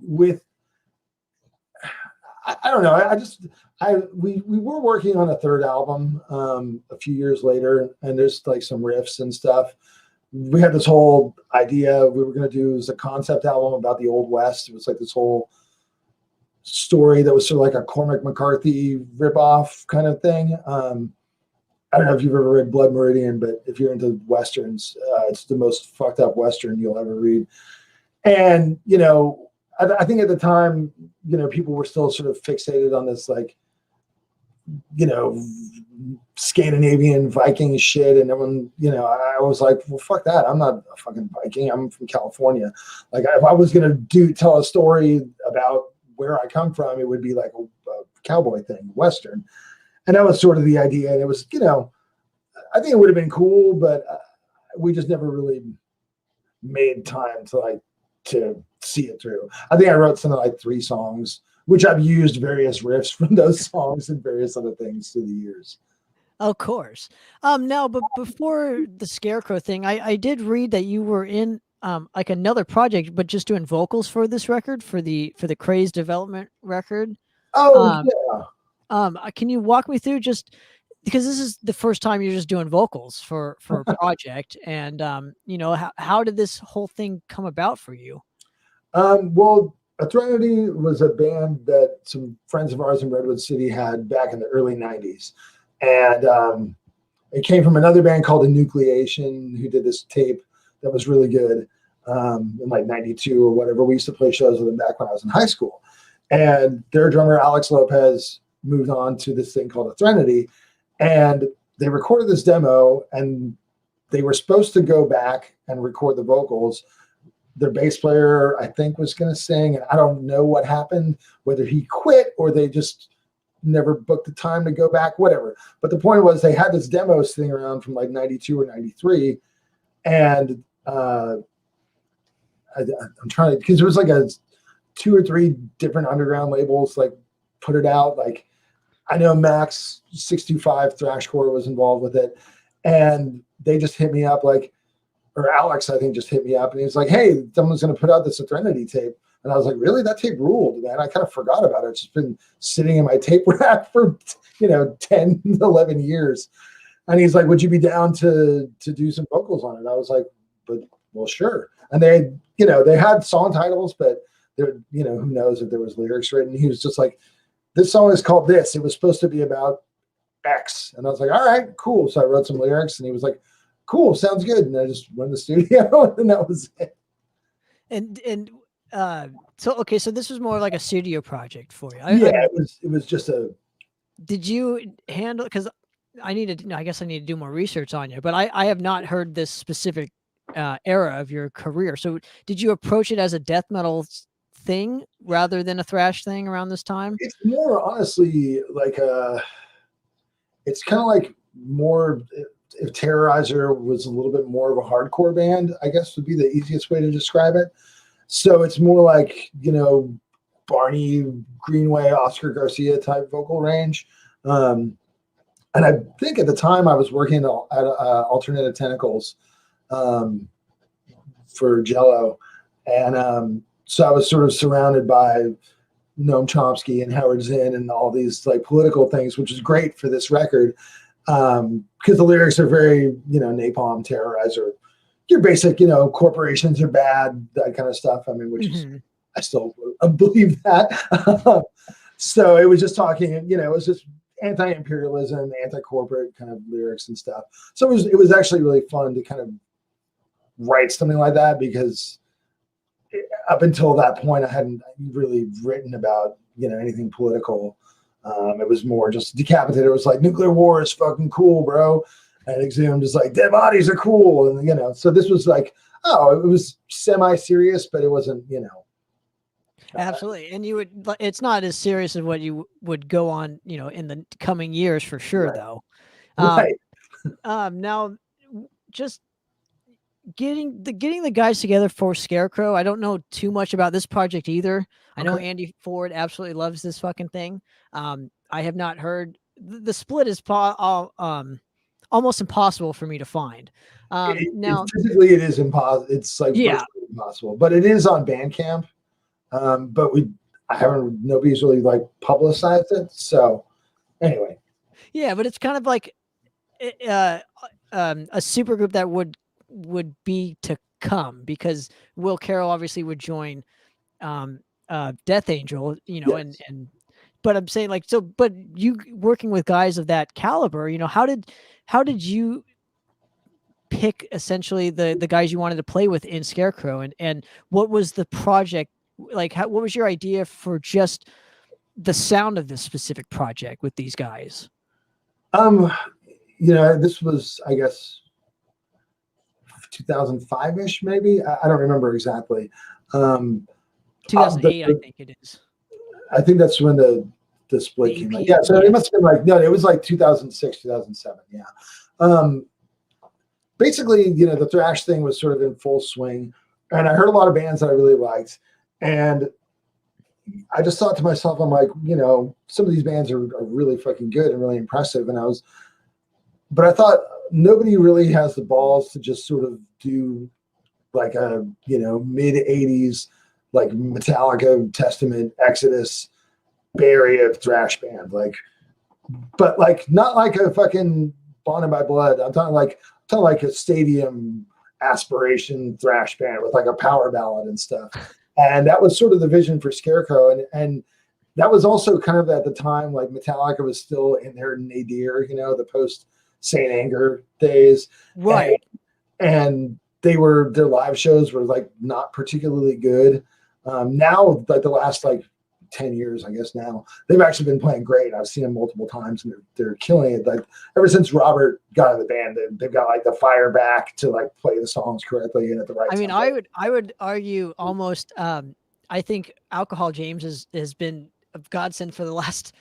with, I don't know, we were working on a third album a few years later, and there's like some riffs and stuff. We had this whole idea we were going to do as a concept album about the Old West. It was like this whole story that was sort of like a Cormac McCarthy ripoff kind of thing. I don't know if you've ever read Blood Meridian, but if you're into Westerns, it's the most fucked up Western you'll ever read. And, I think at the time, people were still sort of fixated on this, like, Scandinavian Viking shit. And everyone, I was like, well, fuck that. I'm not a fucking Viking. I'm from California. Like, if I was going to tell a story about where I come from, it would be like a cowboy thing, Western. And that was sort of the idea. And it was, I think it would have been cool, but we just never really made time to see it through. I think I wrote something like 3 songs, which I've used various riffs from those songs and various other things through the years. Of course. Now, but before the Scarecrow thing, I did read that you were in like another project, but just doing vocals for this record, for the Craze Development record. Oh, yeah. Can you walk me through, just because this is the first time you're just doing vocals for a project, and how did this whole thing come about for you? Well, Threnody was a band that some friends of ours in Redwood City had back in the early 90s. And it came from another band called Enucleation, who did this tape that was really good in like 92 or whatever. We used to play shows with them back when I was in high school. And their drummer, Alex Lopez, moved on to this thing called a Threnody. And they recorded this demo, and they were supposed to go back and record the vocals. Their bass player, I think, was going to sing, and I don't know what happened, whether he quit or they just never booked the time to go back, whatever. But the point was, they had this demo sitting around from like 92 or 93. And I'm trying to, because there was like 2 or 3 different underground labels like put it out. Like, I know Max 625 Thrashcore was involved with it, and they just hit me up, like, or Alex, I think, just hit me up, and he was like, hey, someone's going to put out this Threnody tape. And I was like, really? That tape ruled, man. I kind of forgot about it. It's just been sitting in my tape rack for, 10, 11 years. And he's like, would you be down to do some vocals on it? I was like, well, sure. And they, they had song titles, but they're, who knows if there was lyrics written. He was just like, this song is called this. It was supposed to be about X. And I was like, all right, cool. So I wrote some lyrics, and he was like, cool, sounds good. And I just went to the studio, and that was it. And so okay, so this was more like a studio project for you. Yeah, it was just a. Did you handle, because I guess I need to do more research on you, but I have not heard this specific era of your career. So did you approach it as a death metal thing rather than a thrash thing around this time? It's more honestly like a. It's kind of like more. If Terrorizer was a little bit more of a hardcore band, I guess would be the easiest way to describe it. So it's more like, Barney Greenway, Oscar Garcia type vocal range. And I think at the time I was working at Alternative Tentacles for Jello. And so I was sort of surrounded by Noam Chomsky and Howard Zinn and all these like political things, which is great for this record. Because the lyrics are very, napalm, Terrorizer, your basic, corporations are bad, that kind of stuff. I mean, which is, I still believe that. So it was just talking, it was just anti-imperialism, anti-corporate kind of lyrics and stuff. So it was actually really fun to kind of write something like that, because up until that point, I hadn't really written about, anything political. It was more just Dekapitator was like, nuclear war is fucking cool, bro. And Exhumed is like, dead bodies are cool. And, so this was like, it was semi-serious, but it wasn't, Absolutely. And it's not as serious as what you would go on, in the coming years for sure, right. Though. Right. Now, just getting the guys together for Scarecrow. I don't know too much about this project either. I know Andy Ford absolutely loves this fucking thing. I have not heard the split is almost impossible for me to find. Now, physically, it is impossible. It's like impossible, but it is on Bandcamp. But nobody's really like publicized it. So anyway, yeah, but it's kind of like a super group that would be to come, because Will Carroll obviously would join Death Angel, yes. and but I'm saying like, so, but you working with guys of that caliber, how did you pick essentially the guys you wanted to play with in Scarecrow, and what was the project like? What was your idea for just the sound of this specific project with these guys? This was, I guess, 2005-ish, maybe. I don't remember exactly. 2008, I think it is. I think that's when the split came out. Yeah, so it must have been like, no, it was like 2006, 2007. Yeah. Basically, the thrash thing was sort of in full swing, and I heard a lot of bands that I really liked, and I just thought to myself, I'm like, some of these bands are really fucking good and really impressive, but I thought nobody really has the balls to just sort of do like a, mid 80s, like Metallica, Testament, Exodus, Bay Area thrash band. But not like a fucking Bonded by Blood. I'm talking like a stadium aspiration thrash band with like a power ballad and stuff. And that was sort of the vision for Scarecrow. And that was also kind of at the time, like Metallica was still in their nadir, the post Saint Anger days. Right. And their live shows were like not particularly good. Now, like the last like 10 years, I guess now, they've actually been playing great. I've seen them multiple times and they're killing it. Like ever since Robert got in the band, they've got like the fire back to like play the songs correctly and at the right time. I mean, I would argue almost, I think Alcohol James has been a godsend for the last,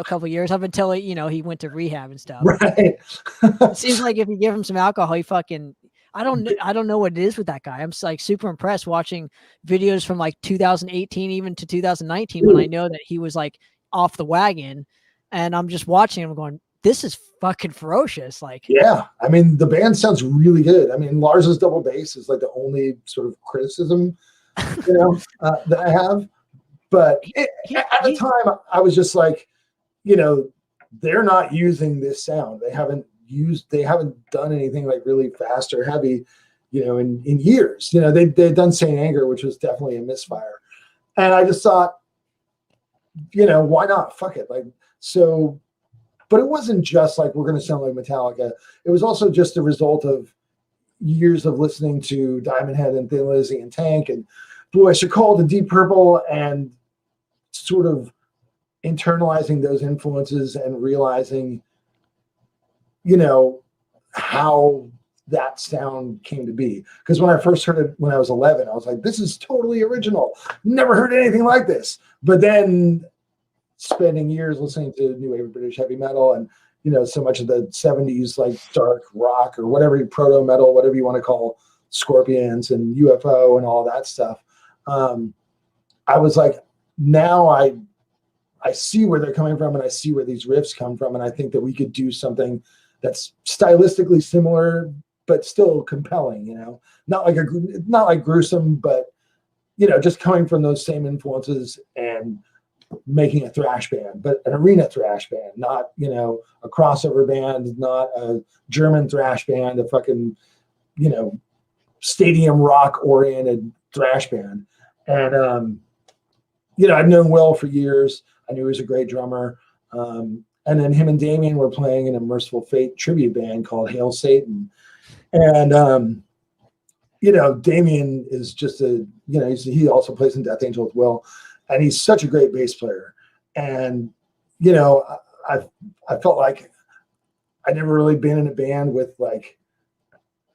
couple of years up until, he went to rehab and stuff. Right. It seems like if you give him some alcohol, he fucking, I don't know what it is with that guy. I'm like super impressed watching videos from like 2018, even to 2019, when I know that he was like off the wagon, and I'm just watching him going, this is fucking ferocious. Like, yeah, I mean, the band sounds really good. I mean, Lars's double bass is like the only sort of criticism, that I have. But at the time, I was just like, they're not using this sound. They haven't done anything like really fast or heavy, in years. They've done Saint Anger, which was definitely a misfire. And I just thought, why not? Fuck it. Like, so, but it wasn't just like, we're going to sound like Metallica. It was also just a result of years of listening to Diamond Head and Thin Lizzy and Tank. And boy, so called the Deep Purple, and sort of internalizing those influences and realizing, you know, how that sound came to be. Because when I first heard it when I was 11, I was like, this is totally original. Never heard anything like this. But then spending years listening to new wave British heavy metal and, you know, so much of the 70s, like dark rock or whatever, proto metal, whatever you want to call Scorpions and UFO and all that stuff. I was like, now I see where they're coming from, and I see where these riffs come from. And I think that we could do something that's stylistically similar, but still compelling, you know, not like gruesome, but, you know, just coming from those same influences and making a thrash band, but an arena thrash band, not, you know, a crossover band, not a German thrash band, a fucking, you know, stadium rock oriented thrash band. And, you know, I've known Will for years. I knew he was a great drummer. And then him and Damien were playing in a Merciful Fate tribute band called Hail Satan. And, you know, Damien is just you know, he also plays in Death Angel with Will, and he's such a great bass player. And, you know, I felt like I'd never really been in a band with like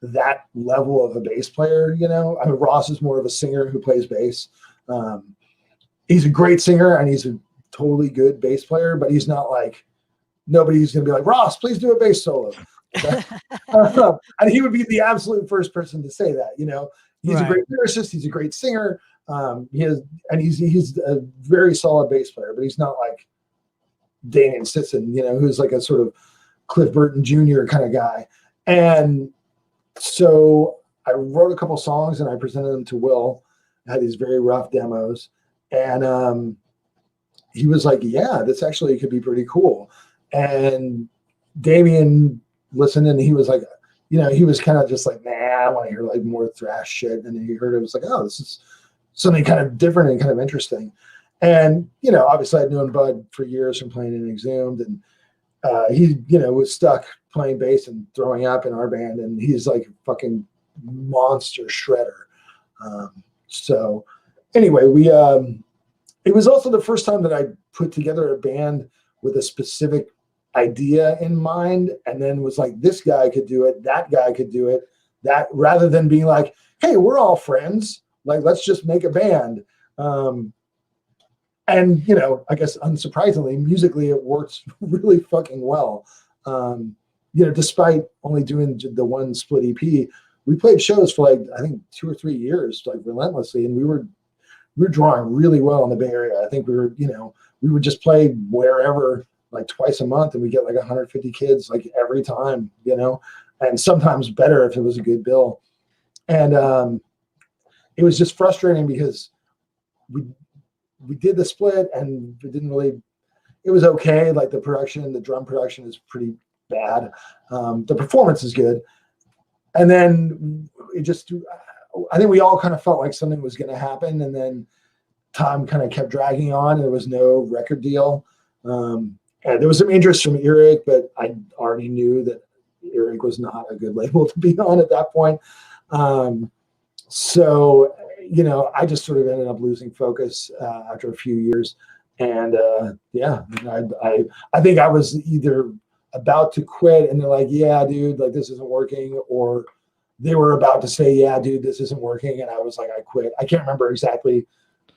that level of a bass player, you know. I mean, Ross is more of a singer who plays bass. He's a great singer and he's a totally good bass player, but he's not like, nobody's going to be like, Ross, please do a bass solo. And he would be the absolute first person to say that, you know. He's a great lyricist. He's a great singer. He's a very solid bass player, but he's not like Damien Sisson, you know, who's like a sort of Cliff Burton Jr. kind of guy. And so I wrote a couple songs and I presented them to Will. I had these very rough demos, and he was like, yeah, this actually could be pretty cool. And Damien listened, and he was like, you know, he was kind of just like, nah, I want to hear like more thrash shit. And then he heard it, was like, oh, this is something kind of different and kind of interesting. And, you know, obviously I'd known Bud for years from playing in Exhumed, and he, you know, was stuck playing bass and throwing up in our band, and he's like a fucking monster shredder. So anyway, it was also the first time that I put together a band with a specific idea in mind, and then was like, this guy could do it, that guy could do it, that, rather than being like, hey, we're all friends, like, let's just make a band. And, you know, I guess unsurprisingly, musically, it works really fucking well. You know, despite only doing the one split EP, we played shows for like, I think 2 or 3 years, like relentlessly. And we were drawing really well in the Bay Area. I think we would just play wherever like twice a month, and we get like 150 kids like every time, you know, and sometimes better if it was a good bill. And it was just frustrating because we did the split and it was okay. Like the drum production is pretty bad. The performance is good. And then I think we all kind of felt like something was going to happen. And then time kind of kept dragging on, and there was no record deal. And there was some interest from Earache, but I already knew that Earache was not a good label to be on at that point. So, you know, I just sort of ended up losing focus after a few years. And yeah, I think I was either about to quit and they're like, yeah, dude, like this isn't working, or they were about to say, yeah, dude, this isn't working. And I was like, I quit. I can't remember exactly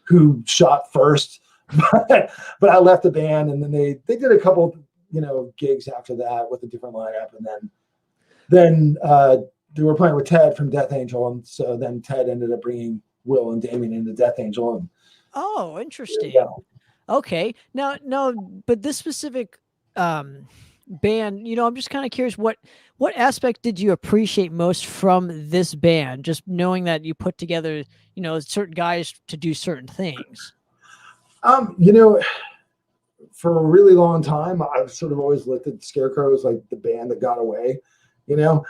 who shot first, but I left the band, and then they did a couple, you know, gigs after that with a different lineup. And then they were playing with Ted from Death Angel. And so then Ted ended up bringing Will and Damien into Death Angel. And, oh, interesting. Yeah. Okay. Now, but this specific band, you know, I'm just kind of curious, what aspect did you appreciate most from this band? Just knowing that you put together, you know, certain guys to do certain things. You know, for a really long time, I've sort of always looked at Scarecrow as like the band that got away, you know.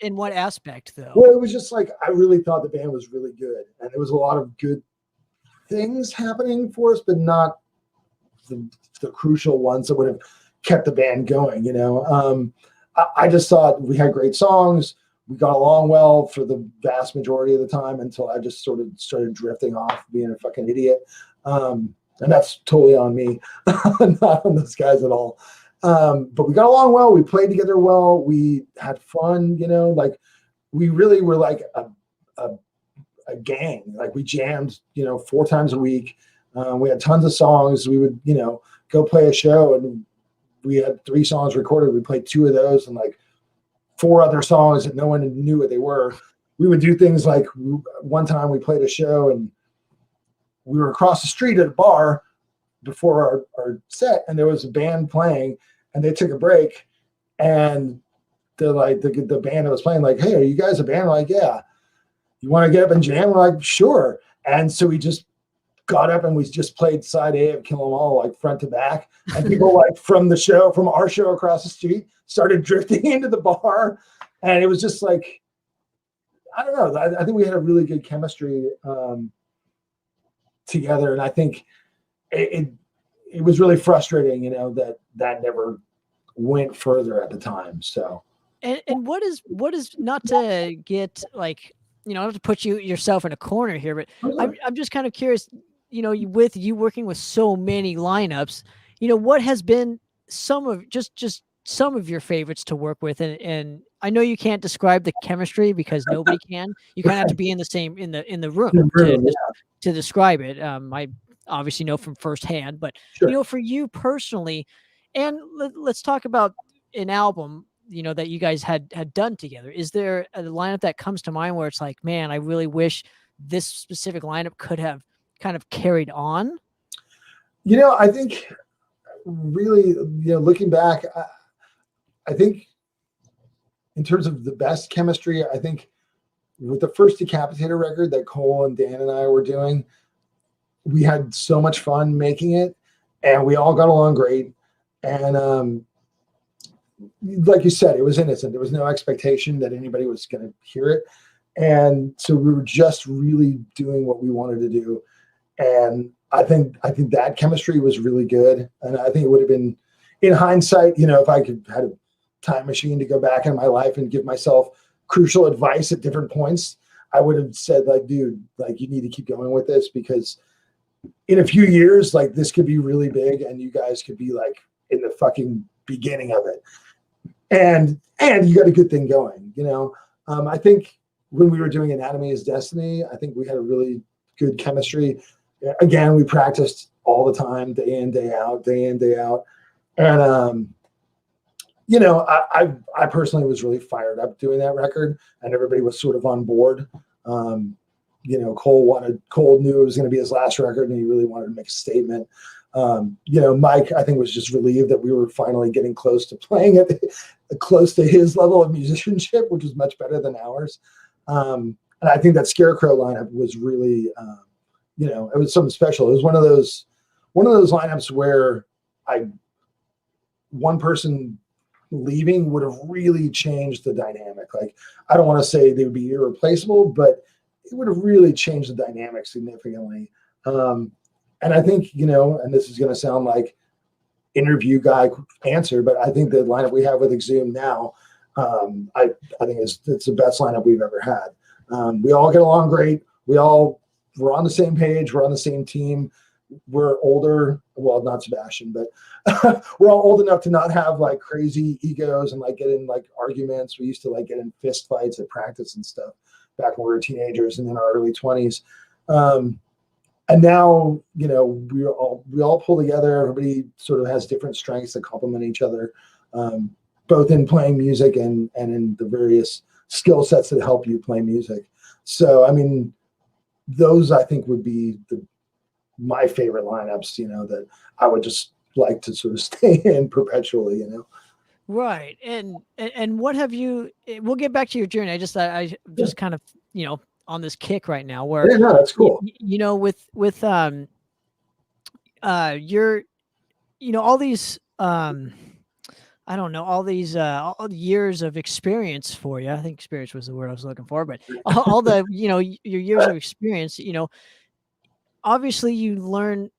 In what aspect though? Well, it was just like, I really thought the band was really good, and there was a lot of good things happening for us, but not the crucial ones that would have kept the band going, you know. I just thought we had great songs. we got along well for the vast majority of the time until I just sort of started drifting off, being a fucking idiot. And that's totally on me, not on those guys at all. But we got along well. We played together well. We had fun, like we really were like a gang. Like we jammed, 4 times a week. We had tons of songs. We would, go play a show, and we had 3 songs recorded. We played 2 of those and like 4 other songs that no one knew what they were. We would do things like one time we played a show and we were across the street at a bar before our set, and there was a band playing, and they took a break, and they're like, the band that was playing, like, hey, are you guys a band? We're like, yeah. You want to get up and jam? We're like, sure. And so we just got up and we just played side A of Kill 'Em All, like front to back. And people like from our show across the street started drifting into the bar. And it was just like, I don't know. I think we had a really good chemistry together. And I think it was really frustrating, that never went further at the time. So. And what is not to get like, not to put yourself in a corner here, but I'm just kind of curious, with you working with so many lineups, what has been some of just some of your favorites to work with, and I know you can't describe the chemistry because nobody can. You kind of have to be in the same in the room to describe it. I obviously know from firsthand, but Sure. for you personally, and let's talk about an album that you guys had done together. Is there a lineup that comes to mind where it's like, man, I really wish this specific lineup could have kind of carried on? I think really, looking back, I think in terms of the best chemistry, I think with the first Decapitator record that Cole and Dan and I were doing, we had so much fun making it, and we all got along great. And like you said, it was innocent. There was no expectation that anybody was going to hear it. And so we were just really doing what we wanted to do. And I think that chemistry was really good. And I think it would have been, in hindsight, if I had a time machine to go back in my life and give myself crucial advice at different points, I would have said, like, dude, like, you need to keep going with this, because in a few years, like, this could be really big and you guys could be like in the fucking beginning of it. And you got a good thing going, I think when we were doing Anatomy is Destiny, I think we had a really good chemistry. Again, we practiced all the time, day in, day out. And, I personally was really fired up doing that record, and everybody was sort of on board. Cole knew it was going to be his last record, and he really wanted to make a statement. Mike, I think, was just relieved that we were finally getting close to playing close to his level of musicianship, which was much better than ours. And I think that Scarecrow lineup was really, it was something special. It was one of those lineups where one person leaving would have really changed the dynamic. Like, I don't want to say they would be irreplaceable, but it would have really changed the dynamic significantly. And I think, and this is going to sound like interview guy answer, but I think the lineup we have with Exhumed now, I think it's the best lineup we've ever had. We all get along great. We're on the same page. We're on the same team. We're older. Well, not Sebastian, but we're all old enough to not have like crazy egos and like get in like arguments. We used to like get in fist fights at practice and stuff back when we were teenagers and in our early 20s. And now, we all pull together. Everybody sort of has different strengths that complement each other, both in playing music and in the various skill sets that help you play music. So, I mean, those I think would be my favorite lineups, that I would just like to sort of stay in perpetually, Right. And what have you, we'll get back to your journey. I just kind of, on this kick right now where, yeah, no, that's cool. With your, all these, I don't know, all these all years of experience for you. I think experience was the word I was looking for, but all the, your years of experience, obviously you learn,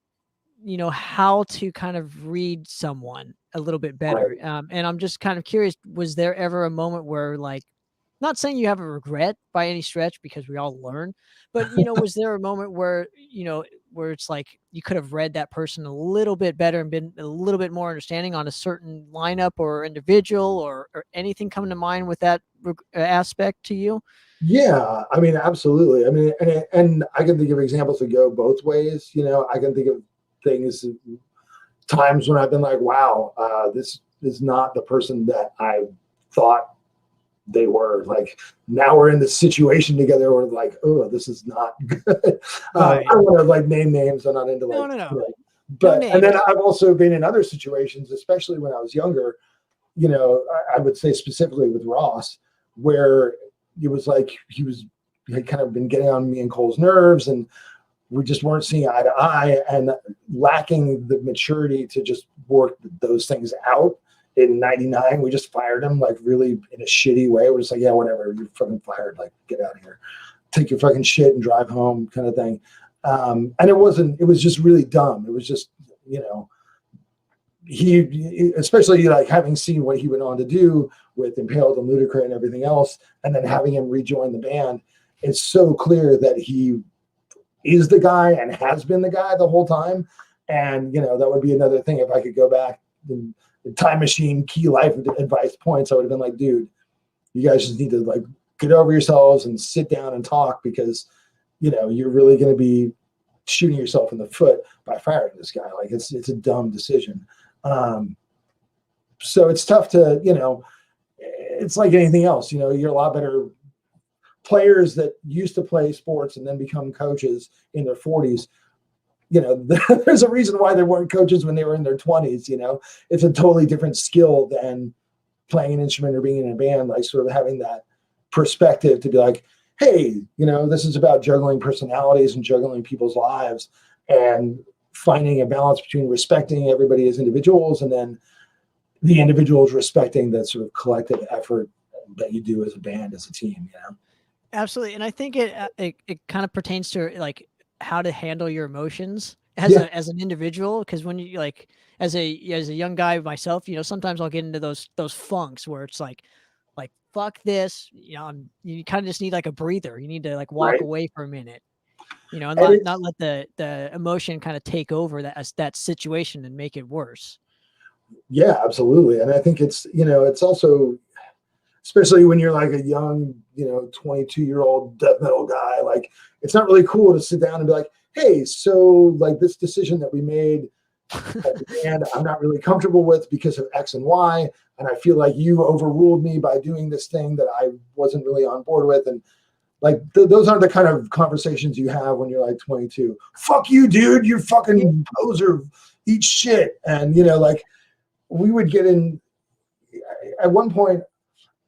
how to kind of read someone a little bit better. And I'm just kind of curious, was there ever a moment where like Not saying you have a regret by any stretch, because we all learn, but, you know, was there a moment where, you know, where it's like you could have read that person a little bit better and been a little bit more understanding on a certain lineup or individual, or anything coming to mind with that aspect to you? Yeah, I mean, absolutely. I mean, and I can think of examples that go both ways. You know, I can think of things, times when I've been like, wow, this is not the person that I thought they were. Like, now we're in this situation together where like, oh, this is not good. I Right. don't want to like name names. I'm not into No, like, no, you no. know, No and then names. I've also been in other situations, especially when I was younger, you know, I would say specifically with Ross, where he was like, he had kind of been getting on me and Cole's nerves, and we just weren't seeing eye to eye, and lacking the maturity to just work those things out. In '99, we just fired him like really in a shitty way. We're just like, yeah, whatever, you're fucking fired. Like, get out of here, take your fucking shit and drive home, kind of thing. And it was just really dumb. It was just, you know, he especially like having seen what he went on to do with Impaled and Ludacris and everything else, and then having him rejoin the band, it's so clear that he is the guy and has been the guy the whole time. And you know, that would be another thing. If I could go back in the time machine, key life advice points, I would have been like, dude, you guys just need to like get over yourselves and sit down and talk, because you know, you're really going to be shooting yourself in the foot by firing this guy. Like, it's a dumb decision. um, so it's tough to, you know, it's like anything else. You know, you're a lot better players that used to play sports and then become coaches in their 40s. You know, there's a reason why they weren't coaches when they were in their 20s. You know, it's a totally different skill than playing an instrument or being in a band, like sort of having that perspective to be like, hey, you know, this is about juggling personalities and juggling people's lives, and finding a balance between respecting everybody as individuals and then the individuals respecting that sort of collective effort that you do as a band, as a team, you know? Absolutely, and I think it kind of pertains to like how to handle your emotions as Yeah, an individual. Because when you like as a young guy myself, you know, sometimes I'll get into those funks where it's like fuck this, you know, you kind of just need like a breather. You need to like walk right. away for a minute, you know, and And not let the emotion kind of take over that situation and make it worse. yeah, absolutely. And I think it's, you know, it's also, especially when you're like a young, you know, 22-year-old death metal guy, like it's not really cool to sit down and be like, hey, so like this decision that we made as a band, I'm not really comfortable with because of X and Y. And I feel like you overruled me by doing this thing that I wasn't really on board with. And like those aren't the kind of conversations you have when you're like 22. Fuck you, dude. You Yeah. fucking poser. Eat shit. And you know, like we would get in. At one point,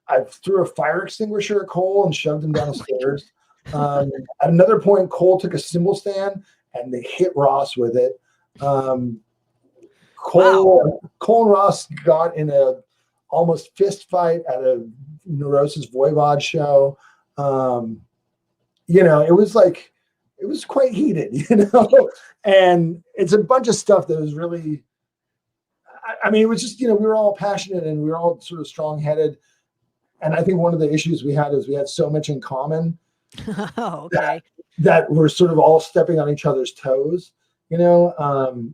I threw a fire extinguisher at Cole and shoved him down Oh the my God. stairs. At another point, Cole took a cymbal stand and they hit Ross with it. Um, Wow. Cole and Ross got in a almost fist fight at a Neurosis Voivod show. Um, you know, it was quite heated, you know, and it's a bunch of stuff that was really, I mean, it was just, you know, we were all passionate and we were all sort of strong headed. And I think one of the issues we had is we had so much in common Oh, that okay. we're sort of all stepping on each other's toes, you know.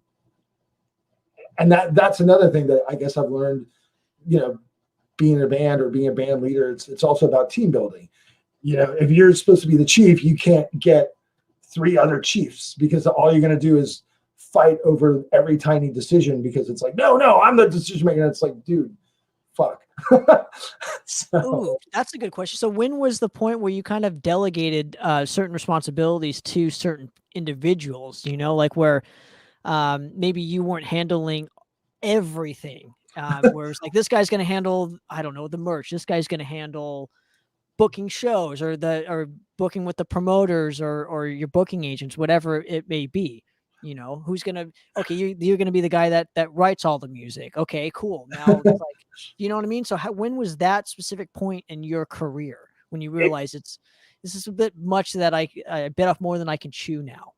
And that's another thing that I guess I've learned, you know, being in a band or being a band leader. It's also about team building. You know, if you're supposed to be the chief, you can't get three other chiefs, because all you're going to do is fight over every tiny decision, because it's like, no, I'm the decision maker. And it's like, dude, fuck. Ooh, So that's a good question. So when was the point where you kind of delegated certain responsibilities to certain individuals, you know, like where maybe you weren't handling everything. Where it's like this guy's going to handle, I don't know, the merch. This guy's going to handle booking shows or booking with the promoters or your booking agents, whatever it may be. You know, who's gonna okay, you're gonna be the guy that writes all the music. Okay, cool. Now it's like, you know what I mean? So when was that specific point in your career when you it, realize this is a bit much that I bit off more than I can chew now?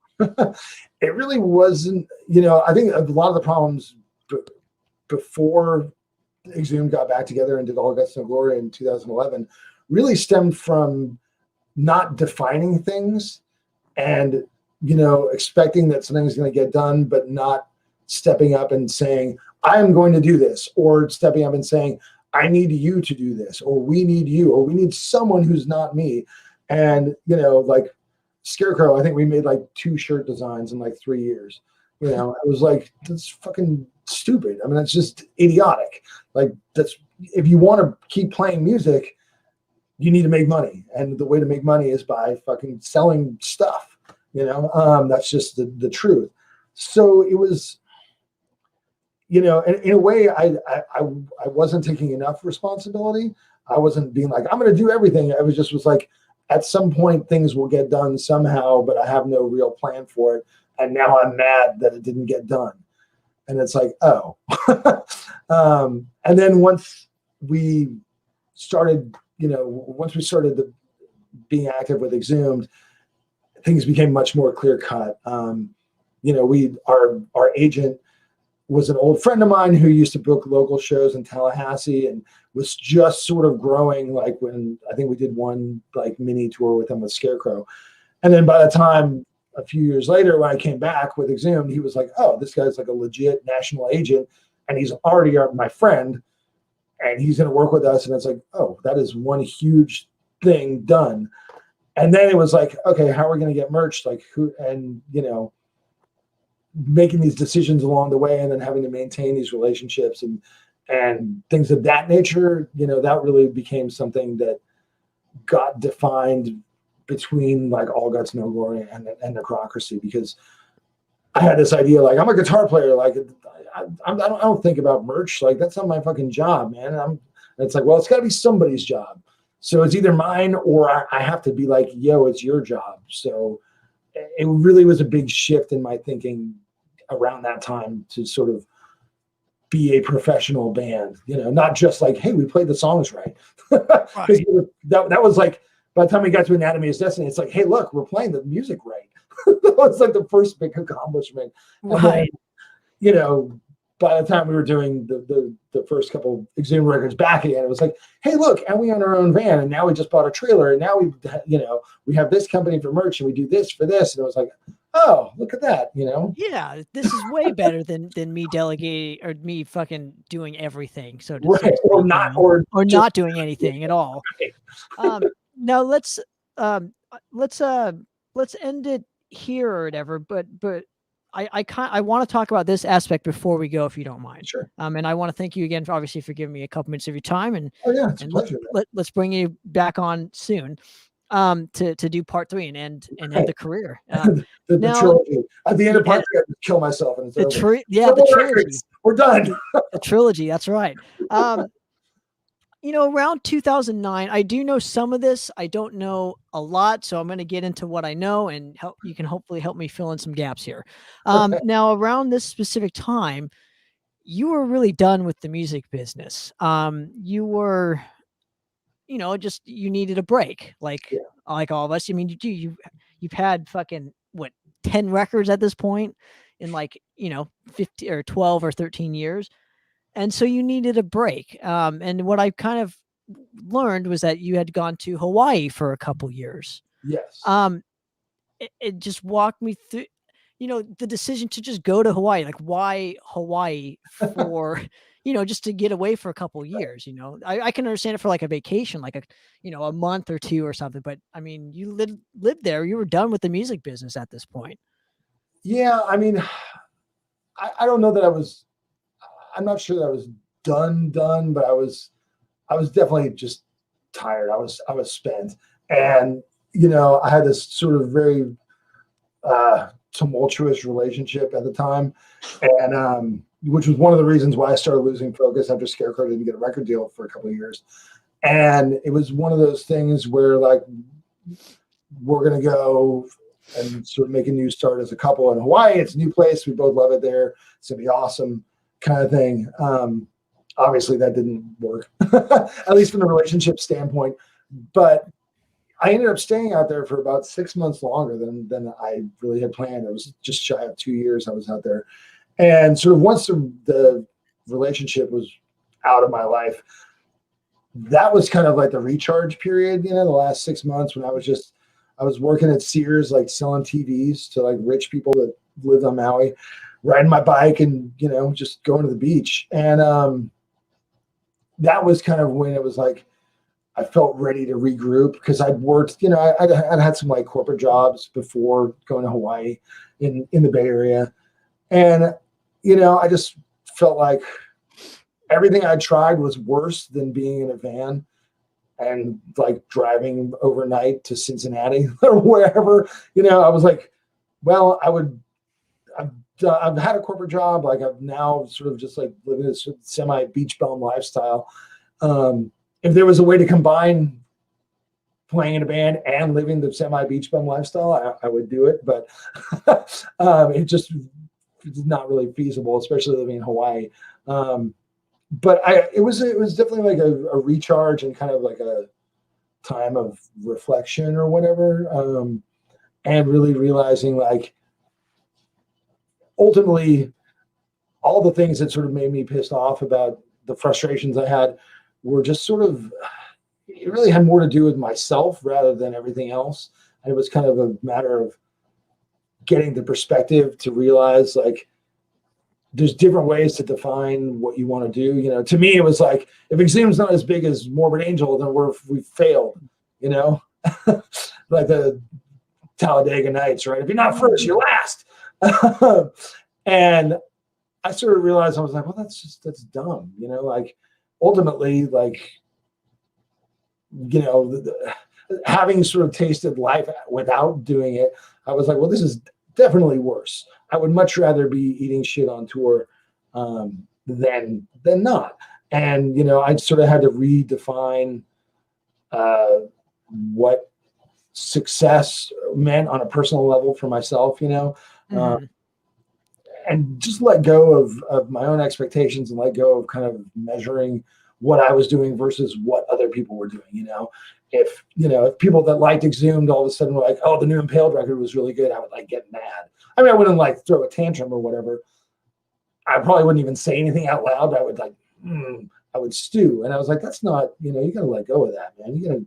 it really wasn't, you know, I think a lot of the problems before Exhumed got back together and did All Guts No Glory in 2011 really stemmed from not defining things and, you know, expecting that something's going to get done, but not stepping up and saying, I am going to do this, or stepping up and saying, I need you to do this, or we need you, or we need someone who's not me. And, you know, like Scarecrow, I think we made like 2 shirt designs in like 3 years. You know, it was like, that's fucking stupid. I mean, that's just idiotic. Like, that's, if you want to keep playing music, you need to make money. And the way to make money is by fucking selling stuff, you know. That's just the truth. So it was, you know, in a way, I wasn't taking enough responsibility. I wasn't being like, I'm going to do everything. I was like, at some point things will get done somehow, but I have no real plan for it. And now I'm mad that it didn't get done. And it's like, oh. And then once we started, you know, being active with Exhumed, things became much more clear cut. You know, our agent was an old friend of mine who used to book local shows in Tallahassee and was just sort of growing, like when I think we did one like mini tour with him with Scarecrow. And then by the time a few years later, when I came back with Exhumed, he was like, oh, this guy's like a legit national agent and he's already my friend and he's going to work with us. And it's like, oh, that is one huge thing done. And then it was like, okay, how are we going to get merch? Like who, and you know, making these decisions along the way and then having to maintain these relationships and things of that nature, you know, that really became something that got defined between like All Guts, No Glory and Necrocracy, because I had this idea, like, I'm a guitar player. Like I don't think about merch. Like that's not my fucking job, man. And it's like, well, it's gotta be somebody's job. So it's either mine or I have to be like, yo, it's your job. So it really was a big shift in my thinking around that time to sort of be a professional band, you know, not just like, hey, we played the songs right. Right. That was like, by the time we got to Anatomy of Destiny, it's like, hey, look, we're playing the music right. That was like the first big accomplishment. Right. Then, you know, by the time we were doing the first couple Exhumed records back again, it was like, hey, look, and we own our own van, and now we just bought a trailer, and now we have this company for merch, and we do this for this, and it was like, oh, look at that, you know? Yeah, this is way better than me delegating or me fucking doing everything. So to right, speak, or not, you know, or not doing anything at all. Right. Now let's end it here or whatever. But I want to talk about this aspect before we go, if you don't mind. Sure. And I want to thank you again for obviously for giving me a couple minutes of your time. And oh yeah, it's a pleasure. Let's bring you back on soon. To do part 3 and end the career. The trilogy. At the end of part 3, I kill myself and it's the over. the trilogy. We're done. The trilogy, that's right. You know, around 2009, I do know some of this. I don't know a lot, so I'm going to get into what I know and you can hopefully help me fill in some gaps here. Okay. Now, around this specific time, you were really done with the music business. You were, you know, just you needed a break, like all of us. I mean, you've had fucking 10 records at this point in like, you know, 50 or 12 or 13 years. And so you needed a break. And what I kind of learned was that you had gone to Hawaii for a couple years. Yes. It just walked me through, you know, the decision to just go to Hawaii. Like, why Hawaii for, you know, just to get away for a couple years, you know? I can understand it for like a vacation, like a month or 2 or something. But I mean, you lived there. You were done with the music business at this point. Yeah. I mean, I don't know that I'm not sure that I was done, but I was definitely just tired. I was spent. And, you know, I had this sort of very tumultuous relationship at the time. And, which was one of the reasons why I started losing focus after Scarecrow didn't get a record deal for a couple of years. And it was one of those things where like, we're going to go and sort of make a new start as a couple in Hawaii. It's a new place. We both love it there. It's going to be awesome. Kind of thing. Obviously that didn't work, at least from the relationship standpoint, but I ended up staying out there for about 6 months longer than I really had planned. It was just shy of 2 years I was out there. And sort of once the relationship was out of my life, that was kind of like the recharge period, the last 6 months when I was working at Sears, like selling TVs to like rich people that lived on Maui, riding my bike and, just going to the beach. And that was kind of when it was like, I felt ready to regroup because I'd worked, I'd had some like corporate jobs before going to Hawaii in the Bay Area. And, I just felt like everything I tried was worse than being in a van and like driving overnight to Cincinnati or wherever. I was like, well, I've had a corporate job. Like I've now sort of just like living this semi beach bum lifestyle. If there was a way to combine playing in a band and living the semi beach bum lifestyle, I would do it. But it just is not really feasible, especially living in Hawaii. But it was definitely like a recharge and kind of like a time of reflection or whatever. And really realizing like ultimately all the things that sort of made me pissed off about the frustrations I had were just sort of, it really had more to do with myself rather than everything else. And it was kind of a matter of getting the perspective to realize like there's different ways to define what you want to do. To me, it was like, if Exhumed's not as big as Morbid Angel, then we failed, like the Talladega Nights, right? If you're not first, you're last. And I sort of realized, I was like, well, that's dumb. Like ultimately, like, having sort of tasted life without doing it, I was like, well, this is definitely worse. I would much rather be eating shit on tour than not. And, I sort of had to redefine what success meant on a personal level for myself, and just let go of my own expectations and let go of kind of measuring what I was doing versus what other people were doing. If people that liked Exhumed all of a sudden were like, oh, the new Impaled record was really good, I would like get mad. I mean, I wouldn't like throw a tantrum or whatever. I probably wouldn't even say anything out loud. But I would like, I would stew. And I was like, that's not, you got to let go of that, man. You got to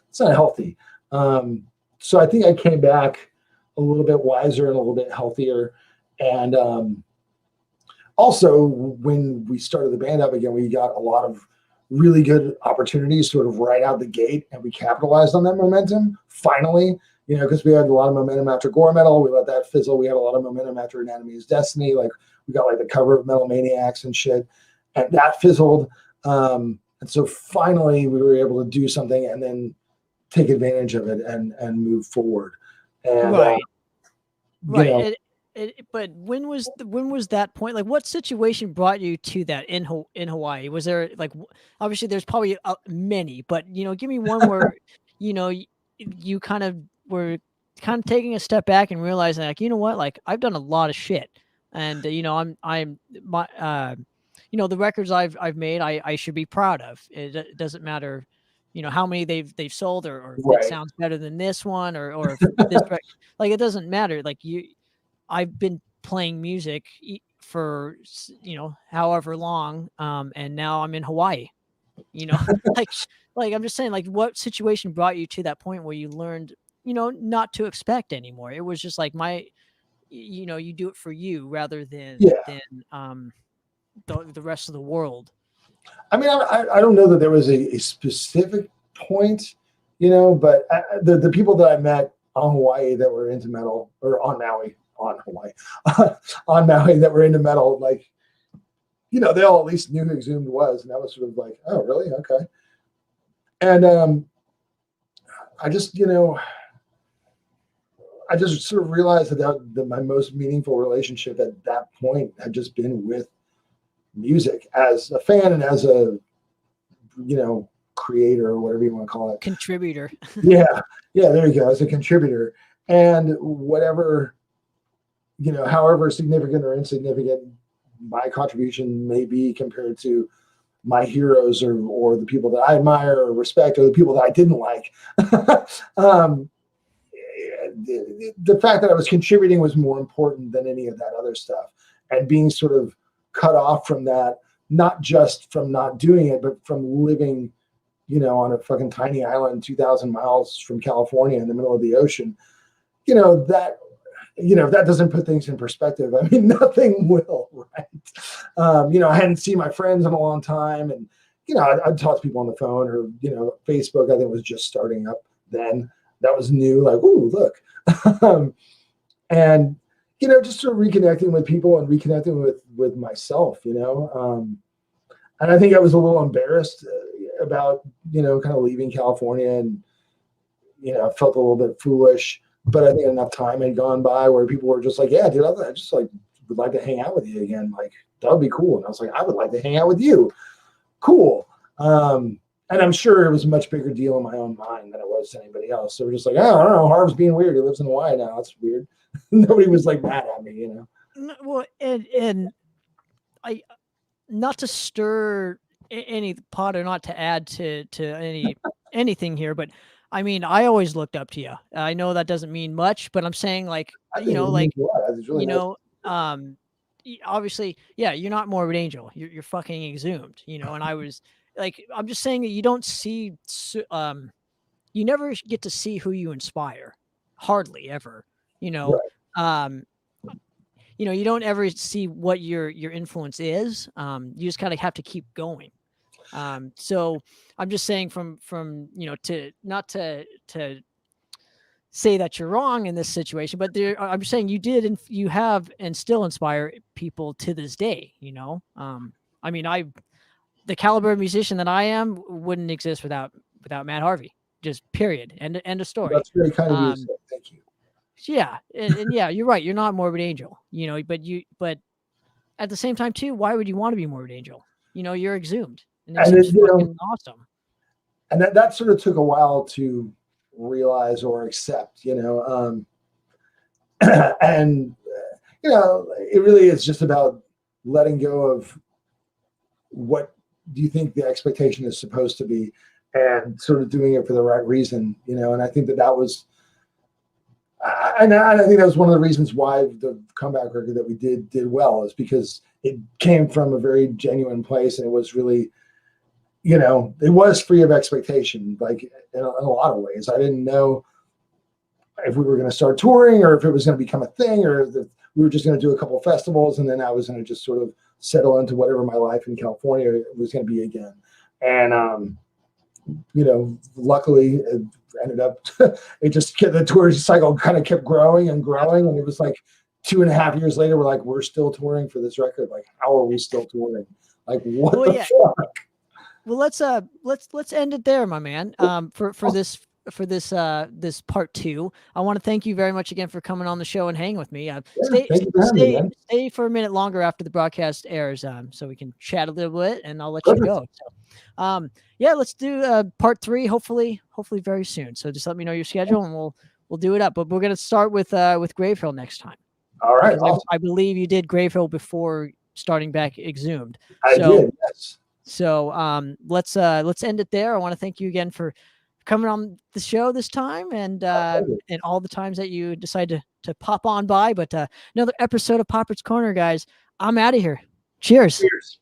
it's not healthy. So I think I came back a little bit wiser and a little bit healthier. And also, when we started the band up again, we got a lot of really good opportunities sort of right out the gate, and we capitalized on that momentum finally, because we had a lot of momentum after Gore Metal. We let that fizzle. We had a lot of momentum after Anatomy is Destiny. Like we got like the cover of Metal Maniacs and shit, and that fizzled. And so finally we were able to do something and then take advantage of it and move forward. And right. Right. But when was that point? Like, what situation brought you to that in Hawaii? Was there like, obviously there's probably many, but give me one where you kind of were kind of taking a step back and realizing like, what, like I've done a lot of shit, and I'm my the records I've made I should be proud of. It doesn't matter how many they've sold or Right. it sounds better than this one or if this like it doesn't matter. Like I've been playing music for however long, and now I'm in Hawaii. like I'm just saying, like, what situation brought you to that point where you learned not to expect anymore? It was just like you do it for you rather than the rest of the world. I mean, I don't know that there was a specific point, but the people that I met on Hawaii that were into metal, or on Maui, on Hawaii, on Maui that were into metal, like, they all at least knew who Exhumed was. And that was sort of like, oh, really? Okay. And I just sort of realized that my most meaningful relationship at that point had just been with music as a fan and as a, creator or whatever you want to call it. Contributor. Yeah, there you go. As a contributor. And whatever, however significant or insignificant my contribution may be compared to my heroes or the people that I admire or respect or the people that I didn't like. The fact that I was contributing was more important than any of that other stuff. And being sort of cut off from that, not just from not doing it, but from living on a fucking tiny island 2,000 miles from California in the middle of the ocean, if that doesn't put things in perspective, I mean, nothing will, right? I hadn't seen my friends in a long time, and I'd talk to people on the phone, or Facebook. I think was just starting up then. That was new, like, ooh, look, and just sort of reconnecting with people and reconnecting with myself, and I think I was a little embarrassed about kind of leaving California, and I felt a little bit foolish. But I think enough time had gone by where people were just like, yeah, dude, I just like would like to hang out with you again. Like, that would be cool. And I was like, I would like to hang out with you. Cool. And I'm sure it was a much bigger deal in my own mind than it was to anybody else. So we're just like, oh, I don't know, Harv's being weird. He lives in Hawaii now. That's weird. Nobody was like mad at me, Well, and I, not to stir any pot or not to add to anything here, but I mean, I always looked up to you. I know that doesn't mean much, but I'm saying, like, really obviously, yeah, you're not Morbid Angel. You're fucking Exhumed, and I was like, I'm just saying that you don't see, you never get to see who you inspire, hardly ever, Right. You don't ever see what your influence is. You just kind of have to keep going. So I'm just saying from to not to say that you're wrong in this situation, but I'm just saying you did, and you have, and still inspire people to this day. I mean, the caliber of musician that I am wouldn't exist without Matt Harvey. Just period. End of story. That's very kind of you. Thank you. Yeah, and yeah, you're right. You're not Morbid Angel, but at the same time too, why would you want to be Morbid Angel? You're Exhumed. And it's fucking awesome. And that sort of took a while to realize or accept, and it really is just about letting go of what do you think the expectation is supposed to be, and sort of doing it for the right reason, and I think that was, and I think that was one of the reasons why the comeback record that we did well, is because it came from a very genuine place, and it was really, it was free of expectation, like in a lot of ways. I didn't know if we were going to start touring, or if it was going to become a thing, or if we were just going to do a couple of festivals, and then I was going to just sort of settle into whatever my life in California was going to be again. And, luckily it ended up, the tour cycle kind of kept growing and growing. And it was like 2.5 years later, we're still touring for this record. Like, how are we still touring? Like, what the fuck? Well, let's end it there, my man. For this part 2, I want to thank you very much again for coming on the show and hanging with me. Stay for a minute longer after the broadcast airs, so we can chat a little bit, and I'll let you go. So, let's do part 3. Hopefully very soon. So just let me know your schedule, and we'll do it up. But we're gonna start with Gravehill next time. All right. Awesome. I believe you did Gravehill before starting back Exhumed. I did. Yes. So let's end it there. I want to thank you again for coming on the show this time, and all the times that you decide to pop on by. But another episode of Popper's Corner, guys. I'm out of here. Cheers. Cheers.